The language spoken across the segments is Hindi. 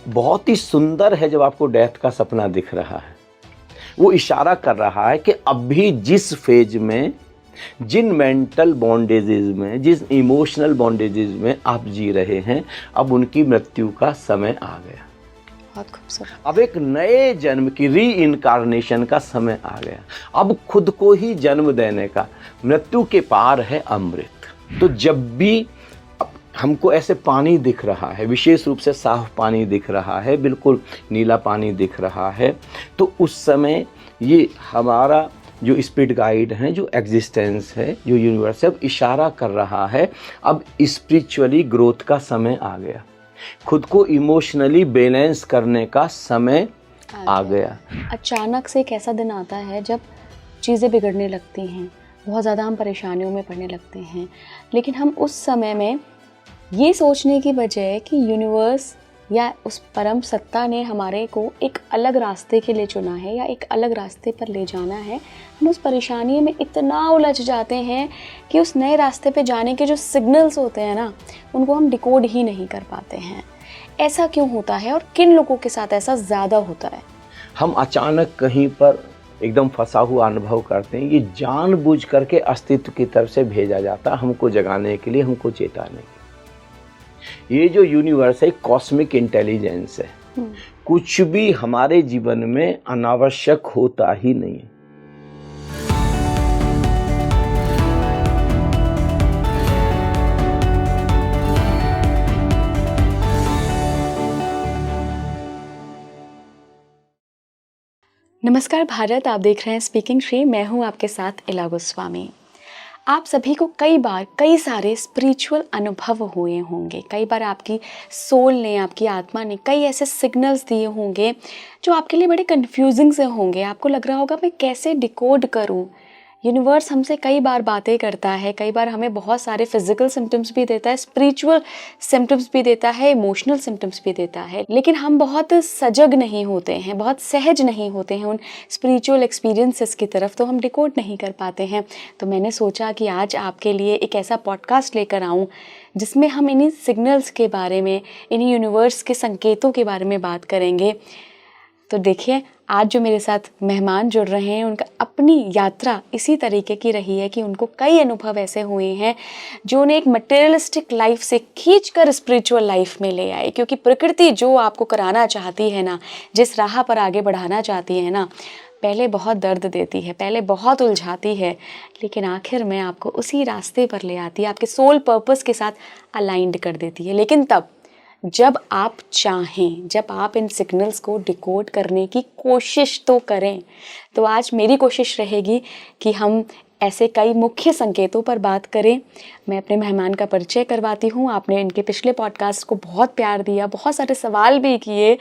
बहुत ही सुंदर है जब आपको डेथ का सपना दिख रहा है। वो इशारा कर रहा है कि अभी जिस फेज में, जिन मेंटल बॉन्डेजेस में, जिस इमोशनल बॉन्डेजेस में आप जी रहे हैं, अब उनकी मृत्यु का समय आ गया। बहुत खूबसूरत। अब एक नए जन्म की री इनकारनेशन का समय आ गया। अब खुद को ही जन्म देने का, मृत्यु के पार है अमृत। तो जब भी हमको ऐसे पानी दिख रहा है, विशेष रूप से साफ पानी दिख रहा है, बिल्कुल नीला पानी दिख रहा है, तो उस समय ये हमारा जो स्पिरिट गाइड है, जो एग्जिस्टेंस है, जो यूनिवर्स है, अब इशारा कर रहा है अब स्पिरिचुअली ग्रोथ का समय आ गया, खुद को इमोशनली बैलेंस करने का समय आ गया। अचानक से एक ऐसा दिन आता है जब चीज़ें बिगड़ने लगती हैं, बहुत ज़्यादा हम परेशानियों में पड़ने लगते हैं, लेकिन हम उस समय में ये सोचने की बजाय कि यूनिवर्स या उस परम सत्ता ने हमारे को एक अलग रास्ते के लिए चुना है या एक अलग रास्ते पर ले जाना है, हम उस परेशानी में इतना उलझ जाते हैं कि उस नए रास्ते पे जाने के जो सिग्नल्स होते हैं ना, उनको हम डिकोड ही नहीं कर पाते हैं। ऐसा क्यों होता है और किन लोगों के साथ ऐसा ज़्यादा होता है? हम अचानक कहीं पर एकदम फंसा हुआ अनुभव करते हैं। ये जानबूझ करके अस्तित्व की तरफ से भेजा जाता है हमको जगाने के लिए, हमको चेताने के लिए। ये जो यूनिवर्स है, कॉस्मिक इंटेलिजेंस है, कुछ भी हमारे जीवन में अनावश्यक होता ही नहीं है। नमस्कार भारत, आप देख रहे हैं स्पीकिंग श्री। मैं हूं आपके साथ इला गोस्वामी। आप सभी को कई बार कई सारे स्पिरिचुअल अनुभव हुए होंगे। कई बार आपकी सोल ने, आपकी आत्मा ने कई ऐसे सिग्नल्स दिए होंगे जो आपके लिए बड़े कंफ्यूजिंग से होंगे। आपको लग रहा होगा मैं कैसे डिकोड करूं। यूनिवर्स हमसे कई बार बातें करता है, कई बार हमें बहुत सारे फिजिकल सिम्टम्स भी देता है, स्पिरिचुअल सिम्टम्स भी देता है, इमोशनल सिम्टम्स भी देता है, लेकिन हम बहुत सजग नहीं होते हैं, बहुत सहज नहीं होते हैं उन स्पिरिचुअल एक्सपीरियंसेस की तरफ, तो हम डिकोड नहीं कर पाते हैं। तो मैंने सोचा कि आज आपके लिए एक ऐसा पॉडकास्ट लेकर आऊँ जिसमें हम इन्हीं सिग्नल्स के बारे में, इन्हीं यूनिवर्स के संकेतों के बारे में बात करेंगे। तो देखिए, आज जो मेरे साथ मेहमान जुड़ रहे हैं, उनका अपनी यात्रा इसी तरीके की रही है कि उनको कई अनुभव ऐसे हुए हैं जो उन्हें एक मटेरियलिस्टिक लाइफ से खींचकर स्पिरिचुअल लाइफ में ले आए। क्योंकि प्रकृति जो आपको कराना चाहती है ना, जिस राह पर आगे बढ़ाना चाहती है ना, पहले बहुत दर्द देती है, पहले बहुत उलझाती है, लेकिन आखिर में आपको उसी रास्ते पर ले आती है, आपके सोल पर्पस के साथ अलाइंड कर देती है। लेकिन तब जब आप चाहें, जब आप इन सिग्नल्स को डिकोड करने की कोशिश तो करें। तो आज मेरी कोशिश रहेगी कि हम ऐसे कई मुख्य संकेतों पर बात करें। मैं अपने मेहमान का परिचय करवाती हूँ। आपने इनके पिछले पॉडकास्ट को बहुत प्यार दिया, बहुत सारे सवाल भी किए।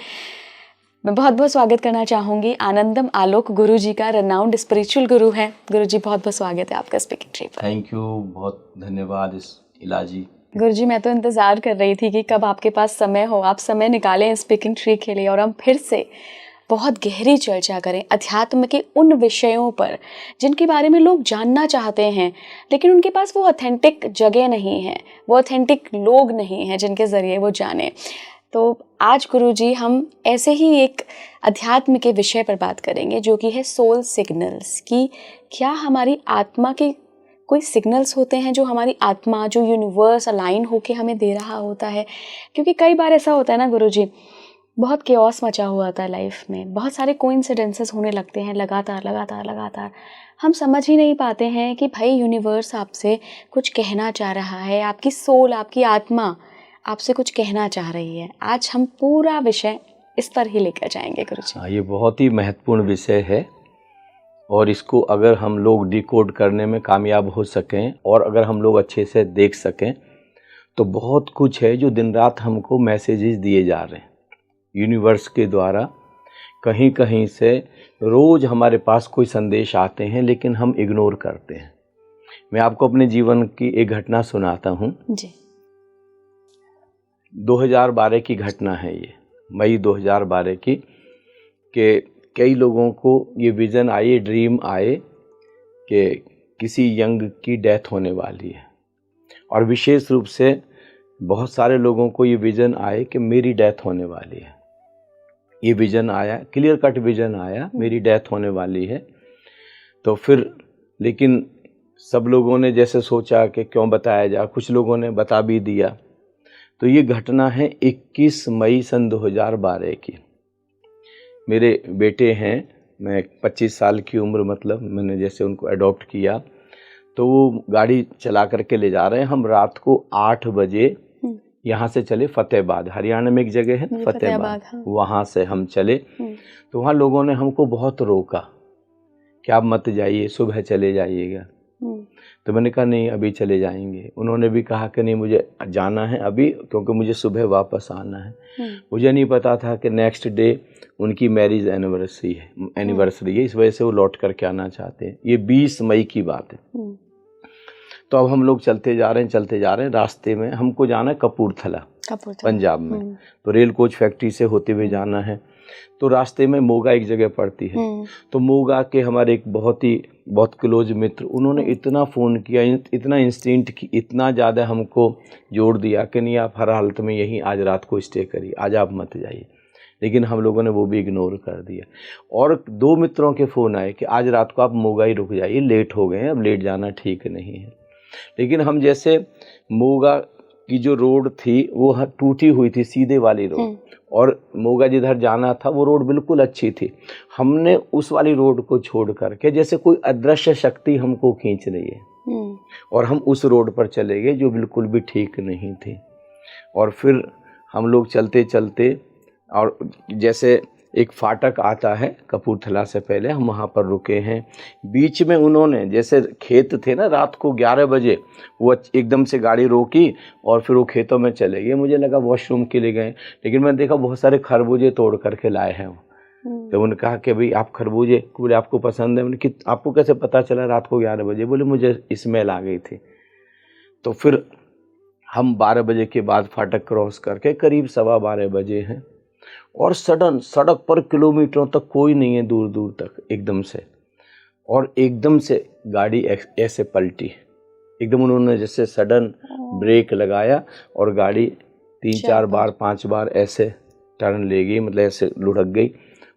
मैं बहुत बहुत स्वागत करना चाहूँगी आनंदम आलोक गुरु जी का, रनाउंड स्पिरिचुअल गुरु हैं। गुरु जी, बहुत बहुत स्वागत है आपका स्पीकिंग ट्री पर। थैंक यू, बहुत धन्यवाद इलाजी। गुरुजी, मैं तो इंतज़ार कर रही थी कि कब आपके पास समय हो, आप समय निकालें स्पीकिंग ट्री के लिए और हम फिर से बहुत गहरी चर्चा करें अध्यात्म के उन विषयों पर जिनके बारे में लोग जानना चाहते हैं, लेकिन उनके पास वो ऑथेंटिक जगह नहीं है, वो ऑथेंटिक लोग नहीं हैं जिनके ज़रिए वो जाने। तो आज गुरुजी हम ऐसे ही एक अध्यात्म के विषय पर बात करेंगे जो कि है सोल सिग्नल्स, कि क्या हमारी आत्मा के कोई सिग्नल्स होते हैं जो हमारी आत्मा, जो यूनिवर्स अलाइन होके हमें दे रहा होता है। क्योंकि कई बार ऐसा होता है ना गुरुजी, बहुत केओस मचा हुआ होता है लाइफ में, बहुत सारे कोइंसिडेंसेस होने लगते हैं लगातार। हम समझ ही नहीं पाते हैं कि भाई यूनिवर्स आपसे कुछ कहना चाह रहा है, आपकी सोल, आपकी आत्मा आपसे कुछ कहना चाह रही है। आज हम पूरा विषय इस पर ही लेकर जाएंगे गुरुजी। ये बहुत ही महत्वपूर्ण विषय है और इसको अगर हम लोग डिकोड करने में कामयाब हो सकें और अगर हम लोग अच्छे से देख सकें तो बहुत कुछ है जो दिन रात हमको मैसेजेस दिए जा रहे हैं यूनिवर्स के द्वारा। कहीं कहीं से रोज़ हमारे पास कोई संदेश आते हैं लेकिन हम इग्नोर करते हैं। मैं आपको अपने जीवन की एक घटना सुनाता हूँ जी। 2012 की घटना है ये, मई 2012 की, कि कई लोगों को ये विज़न आए, ड्रीम आए कि किसी यंग की डेथ होने वाली है और विशेष रूप से बहुत सारे लोगों को ये विज़न आए कि मेरी डेथ होने वाली है। ये विज़न आया, क्लियर कट विज़न आया, मेरी डेथ होने वाली है। तो फिर लेकिन सब लोगों ने जैसे सोचा कि क्यों बताया जाए, कुछ लोगों ने बता भी दिया। तो ये घटना है 21 मई सन 2012 की। मेरे बेटे हैं, मैं 25 साल की उम्र, मतलब मैंने जैसे उनको अडॉप्ट किया, तो वो गाड़ी चला करके ले जा रहे हैं। हम रात को 8 बजे यहाँ से चले फतेहाबाद, हरियाणा में एक जगह है फतेहाबाद, हाँ। वहाँ से हम चले। तो वहाँ लोगों ने हमको बहुत रोका कि आप मत जाइए, सुबह चले जाइएगा। तो मैंने कहा नहीं, अभी चले जाएंगे। उन्होंने भी कहा कि नहीं, मुझे जाना है अभी, क्योंकि मुझे सुबह वापस आना है। मुझे नहीं पता था कि नेक्स्ट डे उनकी मैरिज एनिवर्सरी है, इस वजह से वो लौट करके आना चाहते हैं। ये 20 मई की बात है। तो अब हम लोग चलते जा रहे हैं, रास्ते में हमको जाना है कपूरथला, पंजाब में। तो रेल कोच फैक्ट्री से होते हुए जाना है। तो रास्ते में मोगा एक जगह पड़ती है। तो मोगा के हमारे एक बहुत क्लोज मित्र, उन्होंने इतना फ़ोन किया, इतना इंस्टेंट की, इतना ज़्यादा हमको जोड़ दिया कि नहीं, आप हर हालत में यहीं आज रात को स्टे करिए, आज आप मत जाइए। लेकिन हम लोगों ने वो भी इग्नोर कर दिया। और 2 मित्रों के फ़ोन आए कि आज रात को आप मोगा ही रुक जाइए, लेट हो गए हैं, अब लेट जाना ठीक नहीं है। लेकिन हम जैसे मोगा की जो रोड थी वो टूटी हुई थी, सीधे वाली रोड, और मोगा जिधर जाना था वो रोड बिल्कुल अच्छी थी। हमने उस वाली रोड को छोड़ करके, जैसे कोई अदृश्य शक्ति हमको खींच रही है, और हम उस रोड पर चले गए जो बिल्कुल भी ठीक नहीं थी। और फिर हम लोग चलते चलते, और जैसे एक फाटक आता है कपूरथला से पहले, हम वहाँ पर रुके हैं। बीच में उन्होंने, जैसे खेत थे ना, रात को 11 बजे वो एकदम से गाड़ी रोकी और फिर वो खेतों में चले गए। मुझे लगा वॉशरूम के लिए गए, लेकिन मैंने देखा बहुत सारे खरबूजे तोड़ करके लाए हैं। तो उन्होंने कहा कि भाई आप खरबूजे, बोले आपको पसंद है? मैंने कि आपको कैसे पता चला रात को 11 बजे? बोले मुझे स्मेल आ गई थी। तो फिर हम 12 बजे के बाद फाटक क्रॉस करके करीब 12:15 बजे हैं, और सडन सड़क पर किलोमीटरों तक कोई नहीं है, दूर दूर तक, एकदम से। और एकदम से गाड़ी ऐसे पलटी, एकदम उन्होंने जैसे सडन ब्रेक लगाया और गाड़ी 3-4 बार 5 बार ऐसे टर्न ले गई, मतलब ऐसे लुढ़क गई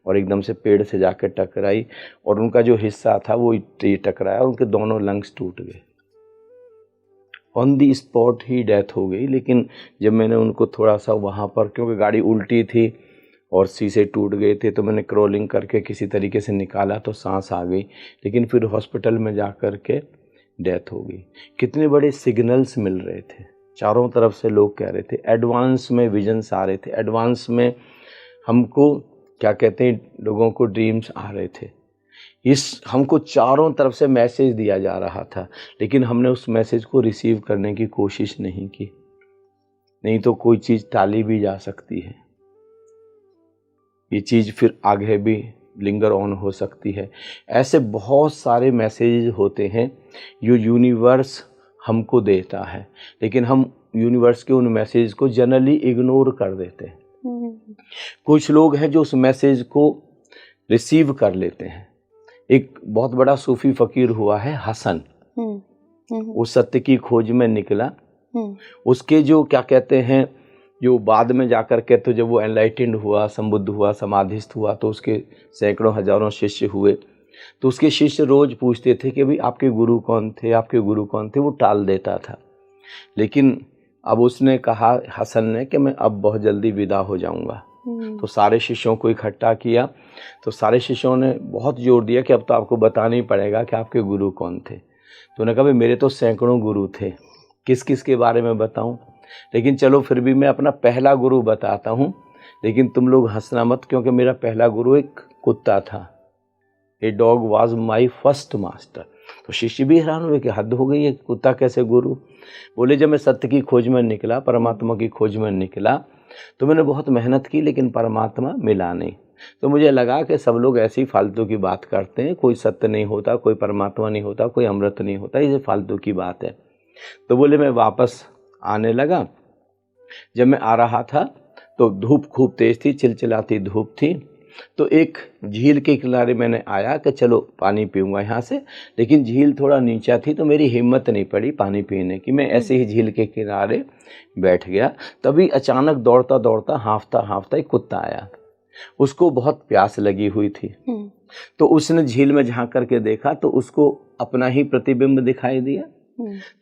और एकदम से पेड़ से जाकर टकराई। और उनका जो हिस्सा था वो टकराया, उनके दोनों लंग्स टूट गए। On the spot he death हो गई। लेकिन जब मैंने उनको थोड़ा सा वहाँ पर, क्योंकि गाड़ी उल्टी थी और शीशे टूट गए थे, तो मैंने क्रॉलिंग करके किसी तरीके से निकाला तो सांस आ गई। लेकिन फिर हॉस्पिटल में जा कर के डेथ हो गई। कितने बड़े सिग्नल्स मिल रहे थे, चारों तरफ से लोग कह रहे थे, एडवांस में विजन्स आ रहे थे, एडवांस में हमको क्या कहते हैं, लोगों को ड्रीम्स आ रहे थे। हमको चारों तरफ से मैसेज दिया जा रहा था, लेकिन हमने उस मैसेज को रिसीव करने की कोशिश नहीं की। नहीं तो कोई चीज़ टाली भी जा सकती है, ये चीज़ फिर आगे भी लिंगर ऑन हो सकती है। ऐसे बहुत सारे मैसेज होते हैं जो यूनिवर्स हमको देता है, लेकिन हम यूनिवर्स के उन मैसेज को जनरली इग्नोर कर देते हैं। कुछ लोग हैं जो उस मैसेज को रिसीव कर लेते हैं। एक बहुत बड़ा सूफी फकीर हुआ है हसन, वो सत्य की खोज में निकला। उसके जो क्या कहते हैं, जो बाद में जाकर के, तो जब वो एनलाइटेंड हुआ, संबुद्ध हुआ, समाधिस्थ हुआ, तो उसके सैकड़ों हजारों शिष्य हुए। तो उसके शिष्य रोज पूछते थे कि भाई आपके गुरु कौन थे, आपके गुरु कौन थे। वो टाल देता था। लेकिन अब उसने कहा, हसन ने, कि मैं अब बहुत जल्दी विदा हो जाऊंगा। तो सारे शिष्यों को इकट्ठा किया। तो सारे शिष्यों ने बहुत जोर दिया कि अब तो आपको बताना ही पड़ेगा कि आपके गुरु कौन थे। तो उन्होंने कहा भाई मेरे तो सैकड़ों गुरु थे, किस किस के बारे में बताऊं, लेकिन चलो फिर भी मैं अपना पहला गुरु बताता हूं। लेकिन तुम लोग हंसना मत, क्योंकि मेरा पहला गुरु एक कुत्ता था। A dog was my first master. तो शिष्य भी हैरान हुए कि हद हो गई है, कुत्ता कैसे गुरु? बोले जब मैं सत्य की खोज में निकला, परमात्मा की खोज में निकला, तो मैंने बहुत मेहनत की, लेकिन परमात्मा मिला नहीं। तो मुझे लगा कि सब लोग ऐसी फालतू की बात करते हैं, कोई सत्य नहीं होता, कोई परमात्मा नहीं होता, कोई अमृत नहीं होता, ये फालतू की बात है। तो बोले मैं वापस आने लगा। जब मैं आ रहा था तो धूप खूब तेज थी, चिलचिलाती धूप थी। तो एक झील के किनारे मैंने आया कि चलो पानी पीऊँगा यहाँ से, लेकिन झील थोड़ा नीचा थी तो मेरी हिम्मत नहीं पड़ी पानी पीने की। मैं ऐसे ही झील के किनारे बैठ गया। तभी अचानक दौड़ता दौड़ता, हाँफता हाँफता एक कुत्ता आया। उसको बहुत प्यास लगी हुई थी। तो उसने झील में झांक करके देखा तो उसको अपना ही प्रतिबिंब दिखाई दिया।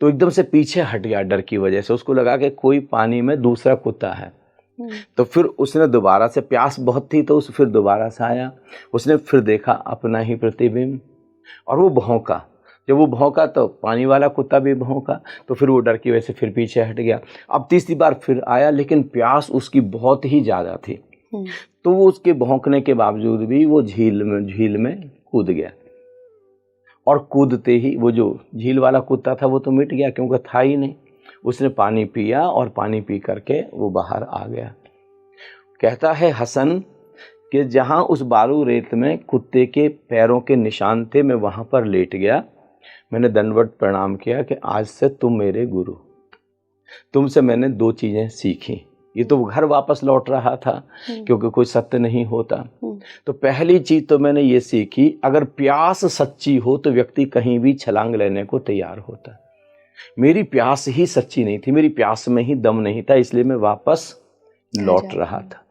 तो एकदम से पीछे हट गया डर की वजह से। उसको लगा कि कोई पानी में दूसरा कुत्ता है। तो फिर उसने दोबारा से, प्यास बहुत थी तो उस फिर दोबारा से आया, उसने फिर देखा अपना ही प्रतिबिंब और वो भौंका। जब वो भौंका तो पानी वाला कुत्ता भी भौंका, तो फिर वो डर की वजह से फिर पीछे हट गया। अब तीसरी बार फिर आया, लेकिन प्यास उसकी बहुत ही ज़्यादा थी। तो वो उसके भौंकने के बावजूद भी वो झील में कूद गया। और कूदते ही वो जो झील वाला कुत्ता था वो तो मिट गया, क्योंकि था ही नहीं। उसने पानी पिया और पानी पी करके वो बाहर आ गया। कहता है हसन कि जहाँ उस बालू रेत में कुत्ते के पैरों के निशान थे, मैं वहाँ पर लेट गया। मैंने दंडवत प्रणाम किया कि आज से तुम मेरे गुरु, तुमसे मैंने 2 चीज़ें सीखी। ये तो घर वापस लौट रहा था, क्योंकि कोई सत्य नहीं होता। तो पहली चीज़ तो मैंने ये सीखी, अगर प्यास सच्ची हो तो व्यक्ति कहीं भी छलांग लेने को तैयार होता। मेरी प्यास ही सच्ची नहीं थी, मेरी प्यास में ही दम नहीं था, इसलिए मैं वापस लौट रहा था।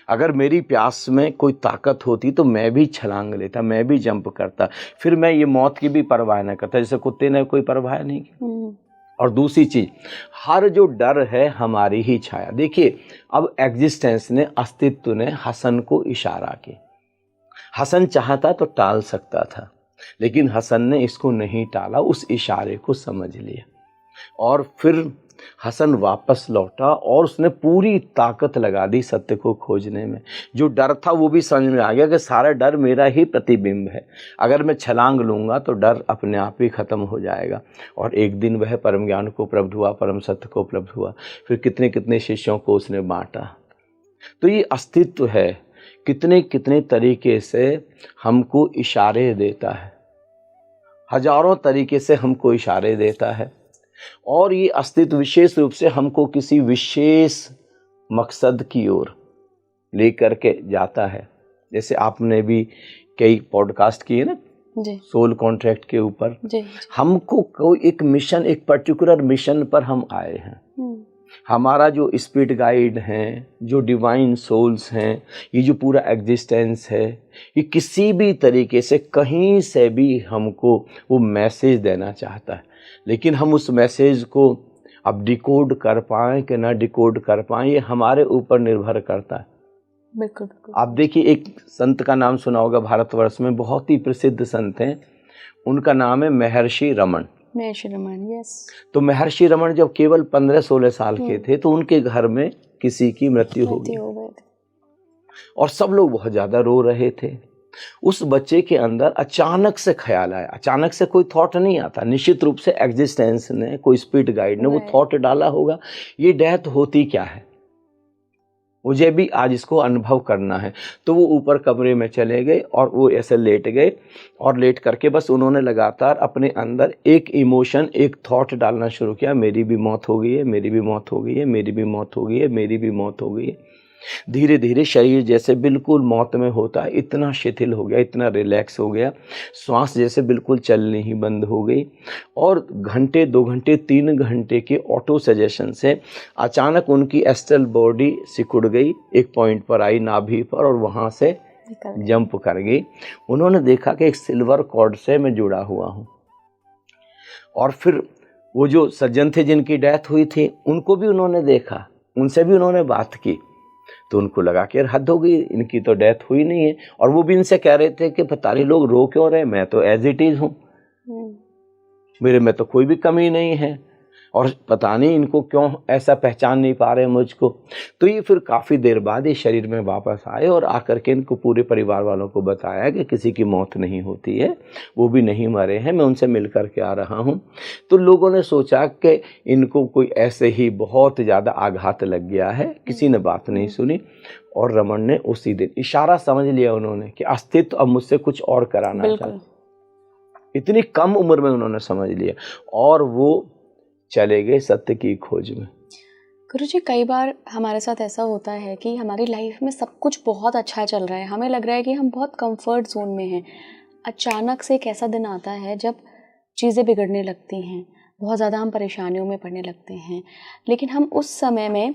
अगर मेरी प्यास में कोई ताकत होती तो मैं भी छलांग लेता, मैं भी जंप करता, फिर मैं ये मौत की भी परवाह न करता, जैसे कुत्ते ने कोई परवाह नहीं की। और दूसरी चीज, हर जो डर है हमारी ही छाया। देखिए, अब एग्जिस्टेंस ने, अस्तित्व ने हसन को इशारा किया। हसन चाहता तो टाल सकता था, लेकिन हसन ने इसको नहीं टाला, उस इशारे को समझ लिया। और फिर हसन वापस लौटा और उसने पूरी ताकत लगा दी सत्य को खोजने में। जो डर था वो भी समझ में आ गया कि सारा डर मेरा ही प्रतिबिंब है, अगर मैं छलांग लूँगा तो डर अपने आप ही खत्म हो जाएगा। और एक दिन वह परम ज्ञान को उपलब्ध हुआ, परम सत्य को उपलब्ध हुआ। फिर कितने कितने शिष्यों को उसने बांटा। तो ये अस्तित्व है, कितने कितने तरीके से हमको इशारे देता है, हजारों तरीके से हमको इशारे देता है। और ये अस्तित्व विशेष रूप से हमको किसी विशेष मकसद की ओर लेकर के जाता है। जैसे आपने भी कई पॉडकास्ट किए ना जी, सोल कॉन्ट्रैक्ट के ऊपर। जी, हमको कोई एक मिशन, एक पर्टिकुलर मिशन पर हम आए हैं। हमारा जो स्पिरिट गाइड हैं, जो डिवाइन सोल्स हैं, ये जो पूरा एग्जिस्टेंस है, ये किसी भी तरीके से कहीं से भी हमको वो मैसेज देना चाहता है। लेकिन हम उस मैसेज को अब डिकोड कर पाएँ कि ना डिकोड कर पाएँ, ये हमारे ऊपर निर्भर करता है। बिल्कुल बिल्कुल। आप देखिए, एक संत का नाम सुना होगा भारतवर्ष में, बहुत ही प्रसिद्ध संत हैं, उनका नाम है महर्षि रमन। महर्षि रमन, यस। तो महर्षि रमन जब केवल 15-16 साल के थे तो उनके घर में किसी की मृत्यु हो गई और सब लोग बहुत ज़्यादा रो रहे थे। उस बच्चे के अंदर अचानक से ख्याल आया। अचानक से कोई थॉट नहीं आता, निश्चित रूप से एग्जिस्टेंस ने, कोई स्पिरिट गाइड ने वो थॉट डाला होगा, ये डेथ होती क्या है, मुझे भी आज इसको अनुभव करना है। तो वो ऊपर कमरे में चले गए और वो ऐसे लेट गए और लेट करके बस उन्होंने लगातार अपने अंदर एक इमोशन, एक थॉट डालना शुरू किया, मेरी भी मौत हो गई है, मेरी भी मौत हो गई है, मेरी भी मौत हो गई है, मेरी भी मौत हो गई है। धीरे धीरे शरीर जैसे बिल्कुल मौत में होता है इतना शिथिल हो गया, इतना रिलैक्स हो गया, श्वास जैसे बिल्कुल चलनी ही बंद हो गई। और घंटे, 2 घंटे, 3 घंटे के ऑटो सजेशन से अचानक उनकी एस्ट्रल बॉडी सिकुड़ गई, एक पॉइंट पर आई नाभि पर और वहाँ से जंप कर गई। उन्होंने देखा कि एक सिल्वर कॉर्ड से मैं जुड़ा हुआ हूँ। और फिर वो जो सज्जन थे जिनकी डेथ हुई थी उनको भी उन्होंने देखा, उनसे भी उन्होंने बात की। तो उनको लगा कि यार हद हो गई, इनकी तो डेथ हुई नहीं है। और वो भी इनसे कह रहे थे कि पता नहीं लोग रो क्यों रहे, मैं तो एज इट इज हूँ, मेरे में तो कोई भी कमी नहीं है, और पता नहीं इनको क्यों ऐसा पहचान नहीं पा रहे मुझको। तो ये फिर काफ़ी देर बाद ये शरीर में वापस आए और आकर के इनको पूरे परिवार वालों को बताया कि किसी की मौत नहीं होती है, वो भी नहीं मरे हैं, मैं उनसे मिल कर के आ रहा हूँ। तो लोगों ने सोचा कि इनको कोई ऐसे ही बहुत ज़्यादा आघात लग गया है, किसी ने बात नहीं सुनी। और रमन ने उसी दिन इशारा समझ लिया उन्होंने कि अस्तित्व अब मुझसे कुछ और कराना चाहता। इतनी कम उम्र में उन्होंने समझ लिया और वो चले गए सत्य की खोज में। गुरुजी, कई बार हमारे साथ ऐसा होता है कि हमारी लाइफ में सब कुछ बहुत अच्छा चल रहा है, हमें लग रहा है कि हम बहुत कंफर्ट जोन में हैं। अचानक से एक ऐसा दिन आता है जब चीज़ें बिगड़ने लगती हैं, बहुत ज़्यादा हम परेशानियों में पड़ने लगते हैं। लेकिन हम उस समय में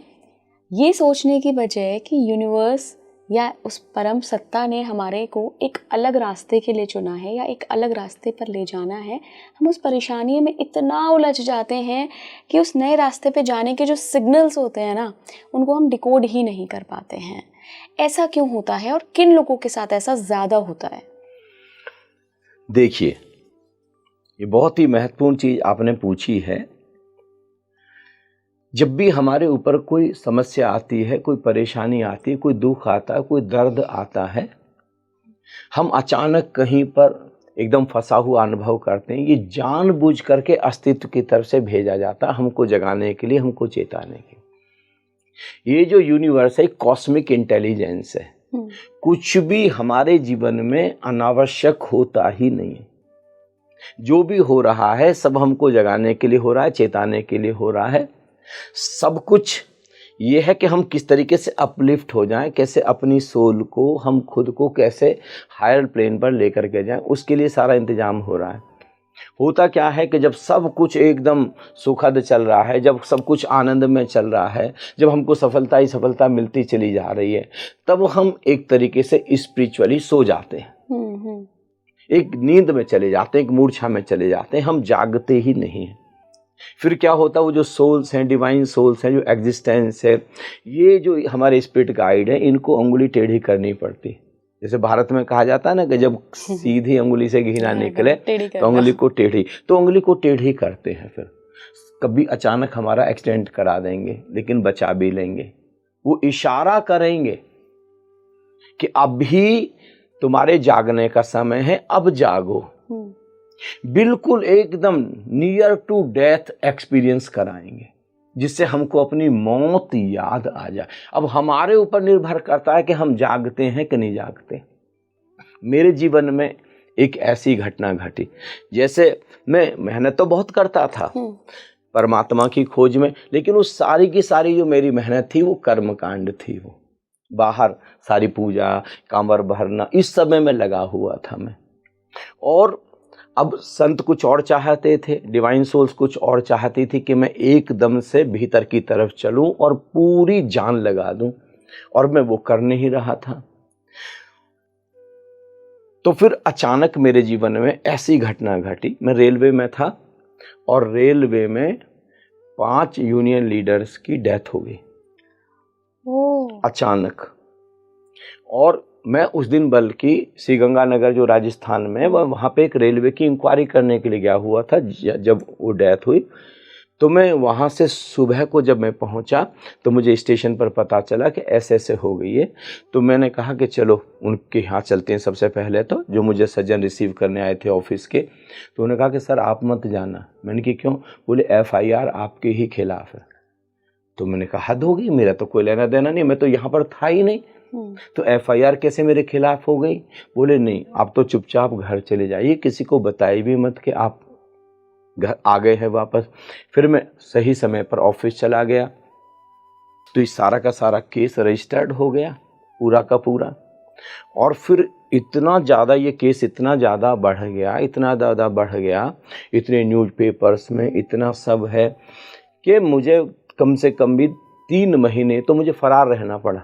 ये सोचने की बजाय कि यूनिवर्स या उस परम सत्ता ने हमारे को एक अलग रास्ते के लिए चुना है या एक अलग रास्ते पर ले जाना है, हम उस परेशानी में इतना उलझ जाते हैं कि उस नए रास्ते पे जाने के जो सिग्नल्स होते हैं ना, उनको हम डिकोड ही नहीं कर पाते हैं। ऐसा क्यों होता है और किन लोगों के साथ ऐसा ज़्यादा होता है? देखिए, ये बहुत ही महत्वपूर्ण चीज आपने पूछी है। जब भी हमारे ऊपर कोई समस्या आती है, कोई परेशानी आती है, कोई दुख आता है, कोई दर्द आता है, हम अचानक कहीं पर एकदम फंसा हुआ अनुभव करते हैं। ये जानबूझ करके अस्तित्व की तरफ से भेजा जाता है, हमको जगाने के लिए, हमको चेताने के लिए। ये जो यूनिवर्स है, कॉस्मिक इंटेलिजेंस है। कुछ भी हमारे जीवन में अनावश्यक होता ही नहीं है। जो भी हो रहा है सब हमको जगाने के लिए हो रहा है, चेताने के लिए हो रहा है। सब कुछ ये है कि हम किस तरीके से अपलिफ्ट हो जाएं, कैसे अपनी सोल को, हम खुद को कैसे हायर प्लेन पर लेकर के जाएं, उसके लिए सारा इंतजाम हो रहा है। होता क्या है कि जब सब कुछ एकदम सुखद चल रहा है, जब सब कुछ आनंद में चल रहा है, जब हमको सफलता ही सफलता मिलती चली जा रही है, तब हम एक तरीके से स्पिरिचुअली सो जाते हैं, एक नींद में चले जाते हैं, एक मूर्छा में चले जाते हैं, हम जागते ही नहीं हैं। फिर क्या होता है, वो जो सोल्स हैं, डिवाइन सोल्स हैं, जो एग्जिस्टेंस है, ये जो हमारे स्पिरिट गाइड है, इनको उंगली टेढ़ी करनी पड़ती। जैसे भारत में कहा जाता है ना कि जब सीधी उंगली से घी ना निकले तो उंगली को टेढ़ी, तो उंगली को टेढ़ी करते हैं। फिर कभी अचानक हमारा एक्सीडेंट करा देंगे, लेकिन बचा भी लेंगे। वो इशारा करेंगे कि अभी तुम्हारे जागने का समय है, अब जागो। बिल्कुल एकदम नियर टू डेथ एक्सपीरियंस कराएंगे, जिससे हमको अपनी मौत याद आ जाए। अब हमारे ऊपर निर्भर करता है कि हम जागते हैं कि नहीं जागते। मेरे जीवन में एक ऐसी घटना घटी, जैसे मैं मेहनत तो बहुत करता था परमात्मा की खोज में, लेकिन उस सारी की सारी जो मेरी मेहनत थी वो कर्मकांड थी। वो बाहर सारी पूजा, कांवर भरना, इस समय में लगा हुआ था मैं। और अब संत कुछ और चाहते थे, डिवाइन सोल्स कुछ और चाहती थी कि मैं एकदम से भीतर की तरफ चलूं और पूरी जान लगा दूं, और मैं वो कर नहीं रहा था। तो फिर अचानक मेरे जीवन में ऐसी घटना घटी। मैं रेलवे में था और रेलवे में 5 यूनियन लीडर्स की डेथ हो गई अचानक। और मैं उस दिन बल्कि श्रीगंगानगर जो राजस्थान में, वहाँ पे एक रेलवे की इंक्वायरी करने के लिए गया हुआ था। जब वो डेथ हुई तो मैं वहाँ से सुबह को जब मैं पहुँचा तो मुझे स्टेशन पर पता चला कि ऐसे ऐसे हो गई है। तो मैंने कहा कि चलो उनके यहाँ चलते हैं। सबसे पहले तो जो मुझे सज्जन रिसीव करने आए थे ऑफिस के, तो उन्होंने कहा कि सर आप मत जाना। मैंने कहा क्यों? बोले FIR आपके ही खिलाफ है। तो मैंने कहा हद होगी, मेरा तो कोई लेना देना नहीं, मैं तो यहाँ पर था ही नहीं, तो FIR कैसे मेरे खिलाफ हो गई? बोले नहीं, आप तो चुपचाप घर चले जाइए, किसी को बताइए भी मत कि आप घर आ गए हैं वापस। फिर मैं सही समय पर ऑफिस चला गया, तो इस सारा का सारा केस रजिस्टर्ड हो गया, पूरा का पूरा। और फिर इतना ज़्यादा ये केस इतना ज़्यादा बढ़ गया, इतना ज़्यादा बढ़ गया, इतने न्यूज़पेपर्स में इतना सब है कि मुझे कम से कम भी 3 महीने तो मुझे फरार रहना पड़ा।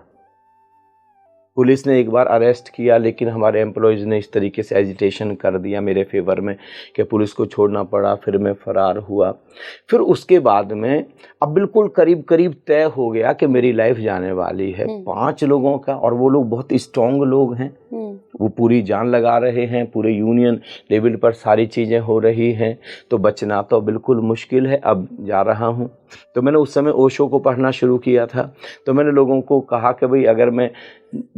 पुलिस ने एक बार अरेस्ट किया, लेकिन हमारे एम्प्लॉयज़ ने इस तरीके से एजिटेशन कर दिया मेरे फेवर में कि पुलिस को छोड़ना पड़ा। फिर मैं फरार हुआ। फिर उसके बाद में अब बिल्कुल करीब करीब तय हो गया कि मेरी लाइफ जाने वाली है। 5 लोगों का, और वो लोग बहुत स्ट्रॉन्ग लोग हैं, वो पूरी जान लगा रहे हैं, पूरे यूनियन लेवल पर सारी चीज़ें हो रही हैं, तो बचना तो बिल्कुल मुश्किल है। अब जा रहा हूँ। तो मैंने उस समय ओशो को पढ़ना शुरू किया था। तो मैंने लोगों को कहा कि भाई अगर मैं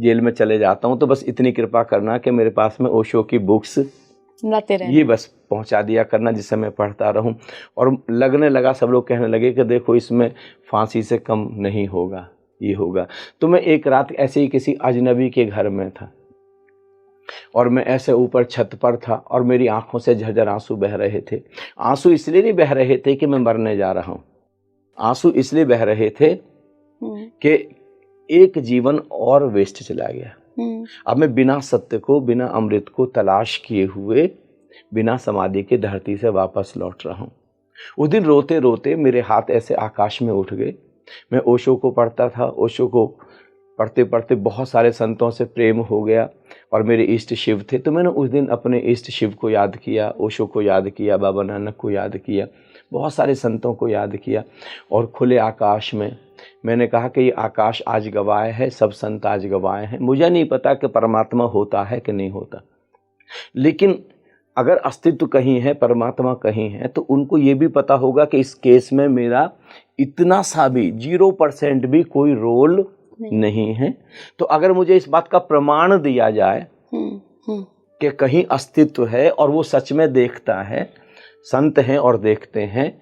जेल में चले जाता हूँ तो बस इतनी कृपा करना कि मेरे पास में ओशो की बुक्स ये बस पहुँचा दिया करना, जिससे मैं पढ़ता रहूँ। और लगने लगा, सब लोग कहने लगे कि देखो इसमें फांसी से कम नहीं होगा, ये होगा। तो मैं एक रात ऐसे ही किसी अजनबी के घर में था, और मैं ऐसे ऊपर छत पर था, और मेरी आंखों से झरझर आंसू बह रहे थे। आंसू इसलिए नहीं बह रहे थे कि मैं मरने जा रहा हूँ, आंसू इसलिए बह रहे थे कि एक जीवन और वेस्ट चला गया। अब मैं बिना सत्य को, बिना अमृत को तलाश किए हुए, बिना समाधि के धरती से वापस लौट रहा हूँ। उस दिन रोते रोते मेरे हाथ ऐसे आकाश में उठ गए। मैं ओशो को पढ़ता था, ओशो को पढ़ते पढ़ते बहुत सारे संतों से प्रेम हो गया और मेरे इष्ट शिव थे। तो मैंने उस दिन अपने इष्ट शिव को याद किया, ओशो को याद किया, बाबा नानक को याद किया, बहुत सारे संतों को याद किया। और खुले आकाश में मैंने कहा कि ये आकाश आज गवाए है, सब संत आज गवाए हैं। मुझे नहीं पता कि परमात्मा होता है कि नहीं होता, लेकिन अगर अस्तित्व कहीं है, परमात्मा कहीं है, तो उनको ये भी पता होगा कि इस केस में मेरा इतना सा भी 0% भी कोई रोल नहीं है। तो अगर मुझे इस बात का प्रमाण दिया जाए कि कहीं अस्तित्व है और वो सच में देखता है, संत हैं और देखते हैं,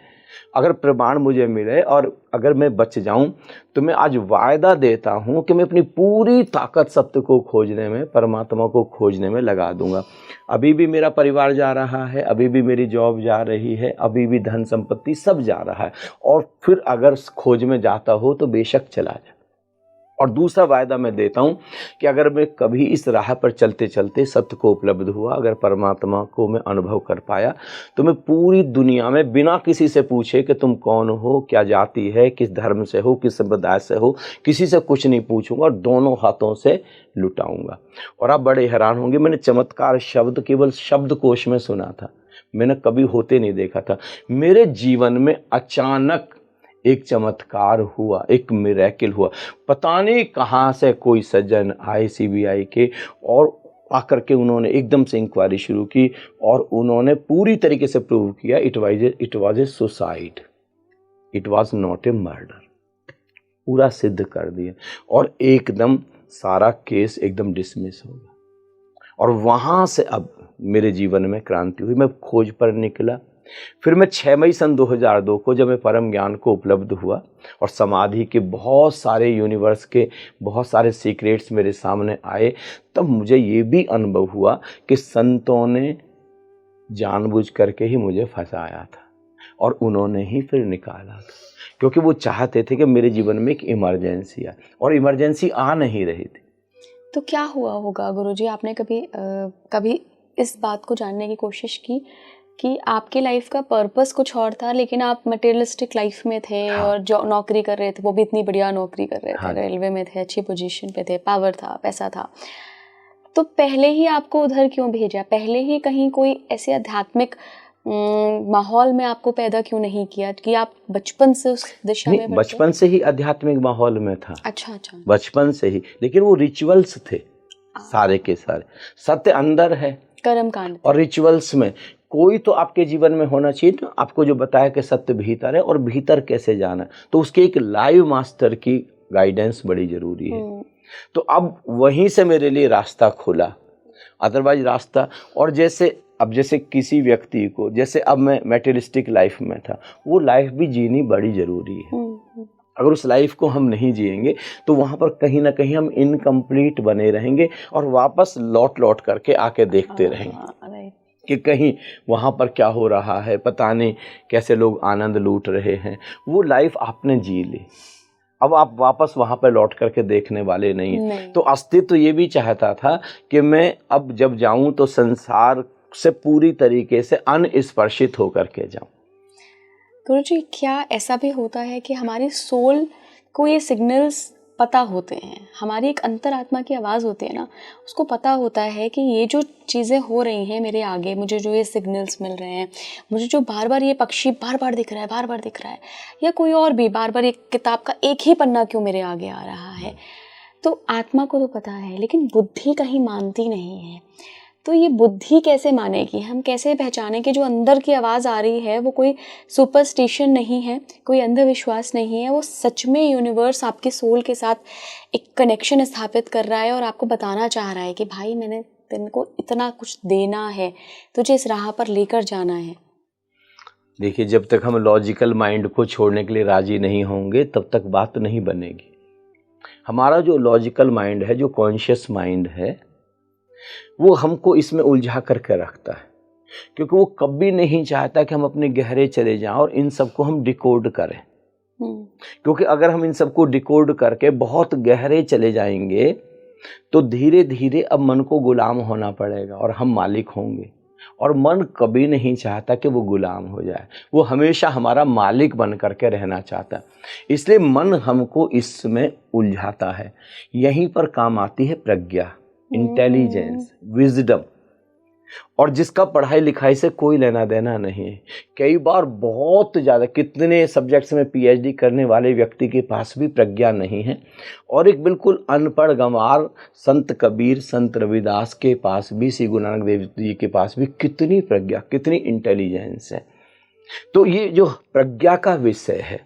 अगर प्रमाण मुझे मिले और अगर मैं बच जाऊं, तो मैं आज वायदा देता हूं कि मैं अपनी पूरी ताकत सत्य को खोजने में, परमात्मा को खोजने में लगा दूंगा। अभी भी मेरा परिवार जा रहा है, अभी भी मेरी जॉब जा रही है, अभी भी धन संपत्ति सब जा रहा है, और फिर अगर खोज में जाता हो तो बेशक चला जाए। और दूसरा वायदा मैं देता हूं कि अगर मैं कभी इस राह पर चलते चलते सत्य को उपलब्ध हुआ, अगर परमात्मा को मैं अनुभव कर पाया, तो मैं पूरी दुनिया में बिना किसी से पूछे कि तुम कौन हो, क्या जाति है, किस धर्म से हो, किस संप्रदाय से हो, किसी से कुछ नहीं पूछूंगा और दोनों हाथों से लुटाऊंगा। और आप बड़े हैरान होंगे, मैंने चमत्कार शब्द केवल शब्दकोश में सुना था, मैंने कभी होते नहीं देखा था। मेरे जीवन में अचानक एक चमत्कार हुआ, एक मिरेकल हुआ। पता नहीं कहाँ से कोई सज्जन आए CBI के, और आकर के उन्होंने एकदम से इंक्वायरी शुरू की और उन्होंने पूरी तरीके से प्रूव किया it was a suicide, it was not a murder, पूरा सिद्ध कर दिया। और एकदम सारा केस एकदम डिसमिस हो गया। और वहाँ से अब मेरे जीवन में क्रांति हुई। मैं खोज पर निकला। फिर मैं 6 मई सन 2002 को जब मैं परम ज्ञान को उपलब्ध हुआ और समाधि के बहुत सारे यूनिवर्स के बहुत सारे सीक्रेट्स मेरे सामने आए, तब मुझे ये भी अनुभव हुआ कि संतों ने जानबूझ करके ही मुझे फंसाया था और उन्होंने ही फिर निकाला था, क्योंकि वो चाहते थे कि मेरे जीवन में एक इमरजेंसी आए, और इमरजेंसी आ नहीं रही थी। तो क्या हुआ होगा गुरुजी, आपने कभी इस बात को जानने की कोशिश की कि आपके लाइफ का पर्पस कुछ और था, लेकिन आप मटेरियलिस्टिक लाइफ में थे? हाँ। और जो नौकरी कर रहे थे वो भी इतनी बढ़िया नौकरी कर रहे थे। हाँ। रेलवे में थे, अच्छी पोजीशन पे थे, पावर था, पैसा था, तो पहले ही आपको उधर क्यों भेजा? पहले ही कहीं कोई ऐसे आध्यात्मिक माहौल में आपको पैदा क्यों नहीं किया कि आप बचपन से उस दिशा में बढ़ते? बचपन से ही आध्यात्मिक माहौल में था। अच्छा, बचपन से ही, लेकिन वो रिचुअल्स थे सारे के सारे। सत्य अंदर है, कर्मकांड, और रिचुअल्स में कोई तो आपके जीवन में होना चाहिए ना, आपको जो बताया कि सत्य भीतर है और भीतर कैसे जाना, तो उसके एक लाइव मास्टर की गाइडेंस बड़ी जरूरी है। तो अब वहीं से मेरे लिए रास्ता खुला, अदरवाइज रास्ता। और जैसे किसी व्यक्ति को, जैसे अब मैं मेटेरियलिस्टिक लाइफ में था, वो लाइफ भी जीनी बड़ी जरूरी है। अगर उस लाइफ को हम नहीं जिएंगे तो वहाँ पर कहीं ना कहीं हम इनकम्प्लीट बने रहेंगे और वापस लौट करके आके देखते रहेंगे कि कहीं वहाँ पर क्या हो रहा है, पता नहीं कैसे लोग आनंद लूट रहे हैं। वो लाइफ आपने जी ली, अब आप वापस वहाँ पर लौट करके देखने वाले नहीं हैं। तो अस्तित्व ये भी चाहता था कि मैं अब जब जाऊँ तो संसार से पूरी तरीके से अनस्पर्शित होकर के जाऊँ। गुरुजी, क्या ऐसा भी होता है कि हमारी सोल को ये सिग्नल्स पता होते हैं, हमारी एक अंतरात्मा की आवाज़ होती है ना, उसको पता होता है कि ये जो चीज़ें हो रही हैं मेरे आगे, मुझे जो ये सिग्नल्स मिल रहे हैं, मुझे जो बार बार ये पक्षी बार बार दिख रहा है, या कोई और भी बार बार एक किताब का एक ही पन्ना क्यों मेरे आगे आ रहा है, तो आत्मा को तो पता है, लेकिन बुद्धि कहीं मानती नहीं है। तो ये बुद्धि कैसे मानेगी? हम कैसे पहचाने कि जो अंदर की आवाज़ आ रही है वो कोई सुपरस्टिशन नहीं है, कोई अंधविश्वास नहीं है, वो सच में यूनिवर्स आपके सोल के साथ एक कनेक्शन स्थापित कर रहा है और आपको बताना चाह रहा है कि भाई मैंने तुमको इतना कुछ देना है, तुझे इस राह पर लेकर जाना है। देखिए, जब तक हम लॉजिकल माइंड को छोड़ने के लिए राजी नहीं होंगे तब तक बात नहीं बनेगी। हमारा जो लॉजिकल माइंड है, जो कॉन्शियस माइंड है, वो हमको इसमें उलझा करके रखता है, क्योंकि वो कभी नहीं चाहता कि हम अपने गहरे चले जाएं और इन सबको हम डिकोड करें। क्योंकि अगर हम इन सबको डिकोड करके बहुत गहरे चले जाएंगे तो धीरे धीरे अब मन को गुलाम होना पड़ेगा और हम मालिक होंगे। और मन कभी नहीं चाहता कि वो गुलाम हो जाए, वो हमेशा हमारा मालिक बन करके रहना चाहता है। इसलिए मन हमको इसमें उलझाता है। यहीं पर काम आती है प्रज्ञा, इंटेलिजेंस, विजडम, और जिसका पढ़ाई लिखाई से कोई लेना देना नहीं है। कई बार बहुत ज़्यादा, कितने सब्जेक्ट्स में पीएचडी करने वाले व्यक्ति के पास भी प्रज्ञा नहीं है, और एक बिल्कुल अनपढ़ गंवार संत कबीर, संत रविदास के पास भी, श्री गुरु नानक देव जी के पास भी कितनी प्रज्ञा, कितनी इंटेलिजेंस है। तो ये जो प्रज्ञा का विषय है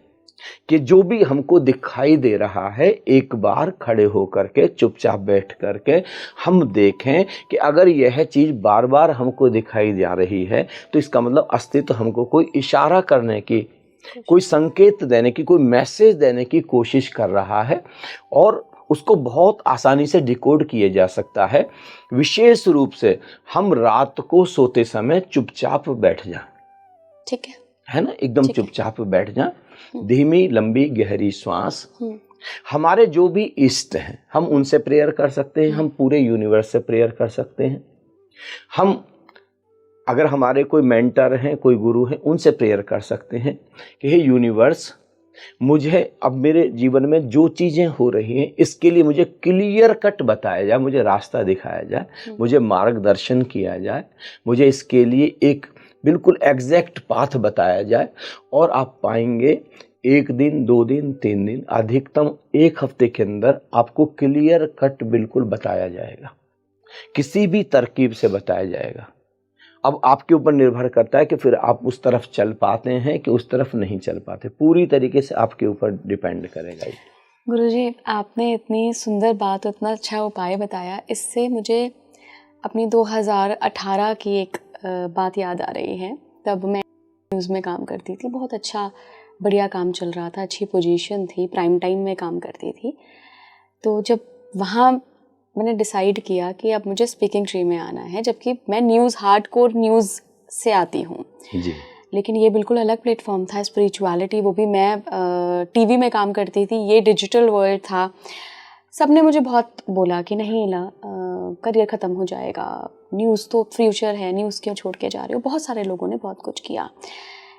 कि जो भी हमको दिखाई दे रहा है, एक बार खड़े होकर के चुपचाप बैठ करके हम देखें कि अगर यह चीज़ बार बार हमको दिखाई जा रही है तो इसका मतलब अस्तित्व हमको कोई इशारा करने की, कोई संकेत देने की, कोई मैसेज देने की कोशिश कर रहा है, और उसको बहुत आसानी से डिकोड किया जा सकता है। विशेष रूप से हम रात को सोते समय चुपचाप बैठ जाएं, ठीक है ना, एकदम चुपचाप बैठ जाएं, धीमी लंबी गहरी श्वास। हमारे जो भी इष्ट हैं हम उनसे प्रेयर कर सकते हैं, हम पूरे यूनिवर्स से प्रेयर कर सकते हैं। हम अगर हमारे कोई मेंटर हैं, कोई गुरु हैं, उनसे प्रेयर कर सकते हैं कि हे यूनिवर्स, मुझे अब मेरे जीवन में जो चीज़ें हो रही हैं इसके लिए मुझे क्लियर कट बताया जाए, मुझे रास्ता दिखाया जाए, मुझे मार्गदर्शन किया जाए, मुझे इसके लिए एक बिल्कुल एग्जैक्ट पाथ बताया जाए। और आप पाएंगे 1 दिन, 2 दिन, 3 दिन, अधिकतम 1 हफ्ते के अंदर आपको क्लियर कट बिल्कुल बताया जाएगा, किसी भी तरकीब से बताया जाएगा। अब आपके ऊपर निर्भर करता है कि फिर आप उस तरफ चल पाते हैं कि उस तरफ नहीं चल पाते, पूरी तरीके से आपके ऊपर डिपेंड करेगा। गुरुजी, आपने इतनी सुंदर बात, इतना अच्छा उपाय बताया, इससे मुझे अपनी 2018 की एक बात याद आ रही है। तब मैं न्यूज़ में काम करती थी, बहुत अच्छा बढ़िया काम चल रहा था, अच्छी पोजीशन थी, प्राइम टाइम में काम करती थी। तो जब वहाँ मैंने डिसाइड किया कि अब मुझे स्पीकिंग ट्री में आना है, जबकि मैं न्यूज़, हार्डकोर न्यूज़ से आती हूँ जी, लेकिन ये बिल्कुल अलग प्लेटफॉर्म था, स्पिरिचुअलिटी, वो भी मैं टीवी में काम करती थी, ये डिजिटल वर्ल्ड था। सबने मुझे बहुत बोला कि नहीं ला, करियर ख़त्म हो जाएगा, न्यूज़ तो फ्यूचर है, न्यूज़ क्यों छोड़ के जा रहे हो। बहुत सारे लोगों ने बहुत कुछ किया।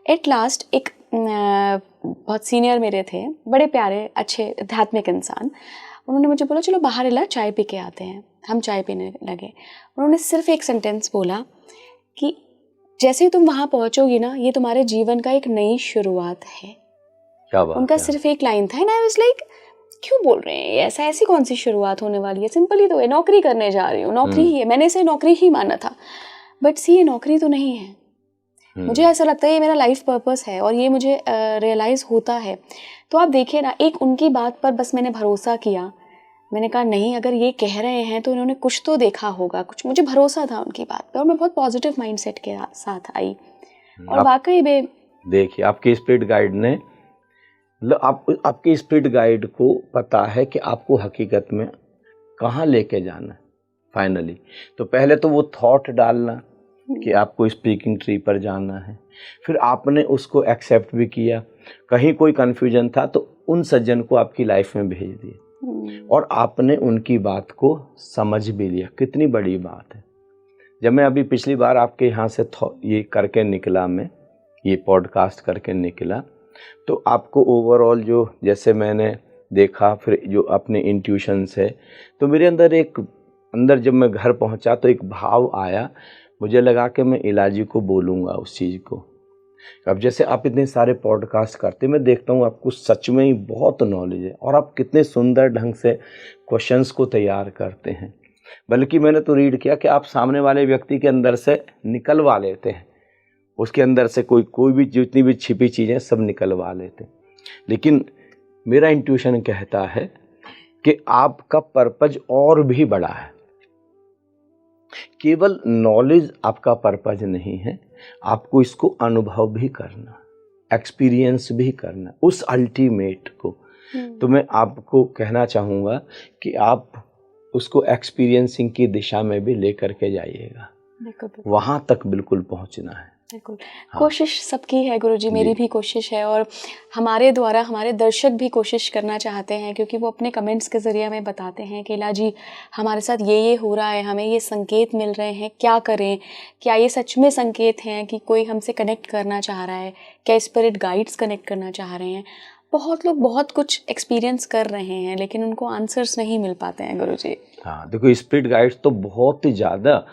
एट लास्ट एक बहुत सीनियर मेरे थे, बड़े प्यारे अच्छे आध्यात्मिक इंसान, उन्होंने मुझे बोला चलो बाहर इला चाय पी के आते हैं। हम चाय पीने लगे। उन्होंने सिर्फ एक सेंटेंस बोला कि जैसे ही तुम वहाँ पहुँचोगी ना, ये तुम्हारे जीवन का एक नई शुरुआत है। क्या बात, उनका सिर्फ एक लाइन था, एंड आई वाज लाइक क्यों बोल रहे हैं ऐसा, ऐसी कौन सी शुरुआत होने वाली है, सिंपल ही तो है, नौकरी करने जा रही हूँ, नौकरी ही है, मैंने इसे नौकरी ही माना था, बट सी ये नौकरी तो नहीं है। मुझे ऐसा लगता है ये मेरा लाइफ पर्पस है, और ये मुझे रियलाइज़ होता है। तो आप देखिए ना, एक उनकी बात पर बस मैंने भरोसा किया, मैंने कहा नहीं, अगर ये कह रहे हैं तो इन्होंने कुछ तो देखा होगा, कुछ, मुझे भरोसा था उनकी बात पे, और मैं बहुत पॉजिटिव माइंडसेट के साथ आई। और वाकई में देखिए, आपके स्पिरिट गाइड ने, आपके स्पिरिट गाइड को पता है कि आपको हकीकत में कहाँ लेके जाना है फाइनली। तो पहले तो वो थॉट डालना कि आपको स्पीकिंग ट्री पर जाना है, फिर आपने उसको एक्सेप्ट भी किया। कहीं कोई कन्फ्यूजन था तो उन सज्जन को आपकी लाइफ में भेज दिया, और आपने उनकी बात को समझ भी लिया। कितनी बड़ी बात है। जब मैं अभी पिछली बार आपके यहाँ से ये करके निकला, मैं ये पॉडकास्ट करके निकला, तो आपको ओवरऑल जो जैसे मैंने देखा, फिर जो अपने इंट्यूशंस है, तो मेरे अंदर जब मैं घर पहुंचा तो एक भाव आया, मुझे लगा कि मैं इलाजी को बोलूँगा उस चीज़ को। अब जैसे आप इतने सारे पॉडकास्ट करते, मैं देखता हूँ आपको सच में ही बहुत नॉलेज है, और आप कितने सुंदर ढंग से क्वेश्चंस को तैयार करते हैं। बल्कि मैंने तो रीड किया कि आप सामने वाले व्यक्ति के अंदर से निकलवा लेते हैं, उसके अंदर से कोई भी जितनी भी छिपी चीज़ें सब निकलवा लेते हैं। लेकिन मेरा इंट्यूशन कहता है कि आपका पर्पज और भी बड़ा है। केवल नॉलेज आपका पर्पज नहीं है, आपको इसको अनुभव भी करना, एक्सपीरियंस भी करना, उस अल्टीमेट को। तो मैं आपको कहना चाहूँगा कि आप उसको एक्सपीरियंसिंग की दिशा में भी लेकर के जाइएगा, वहाँ तक बिल्कुल पहुँचना है। बिल्कुल। हाँ। कोशिश सबकी है गुरुजी, मेरी भी कोशिश है, और हमारे द्वारा हमारे दर्शक भी कोशिश करना चाहते हैं, क्योंकि वो अपने कमेंट्स के ज़रिए हमें बताते हैं कि इला जी हमारे साथ ये हो रहा है, हमें ये संकेत मिल रहे हैं, क्या करें, क्या ये सच में संकेत हैं कि कोई हमसे कनेक्ट करना चाह रहा है, क्या स्पिरिट गाइड्स कनेक्ट करना चाह रहे हैं। बहुत लोग बहुत कुछ एक्सपीरियंस कर रहे हैं, लेकिन उनको आंसर्स नहीं मिल पाते हैं गुरुजी। हाँ, देखो स्पिरिट गाइड्स तो बहुत ही ज़्यादा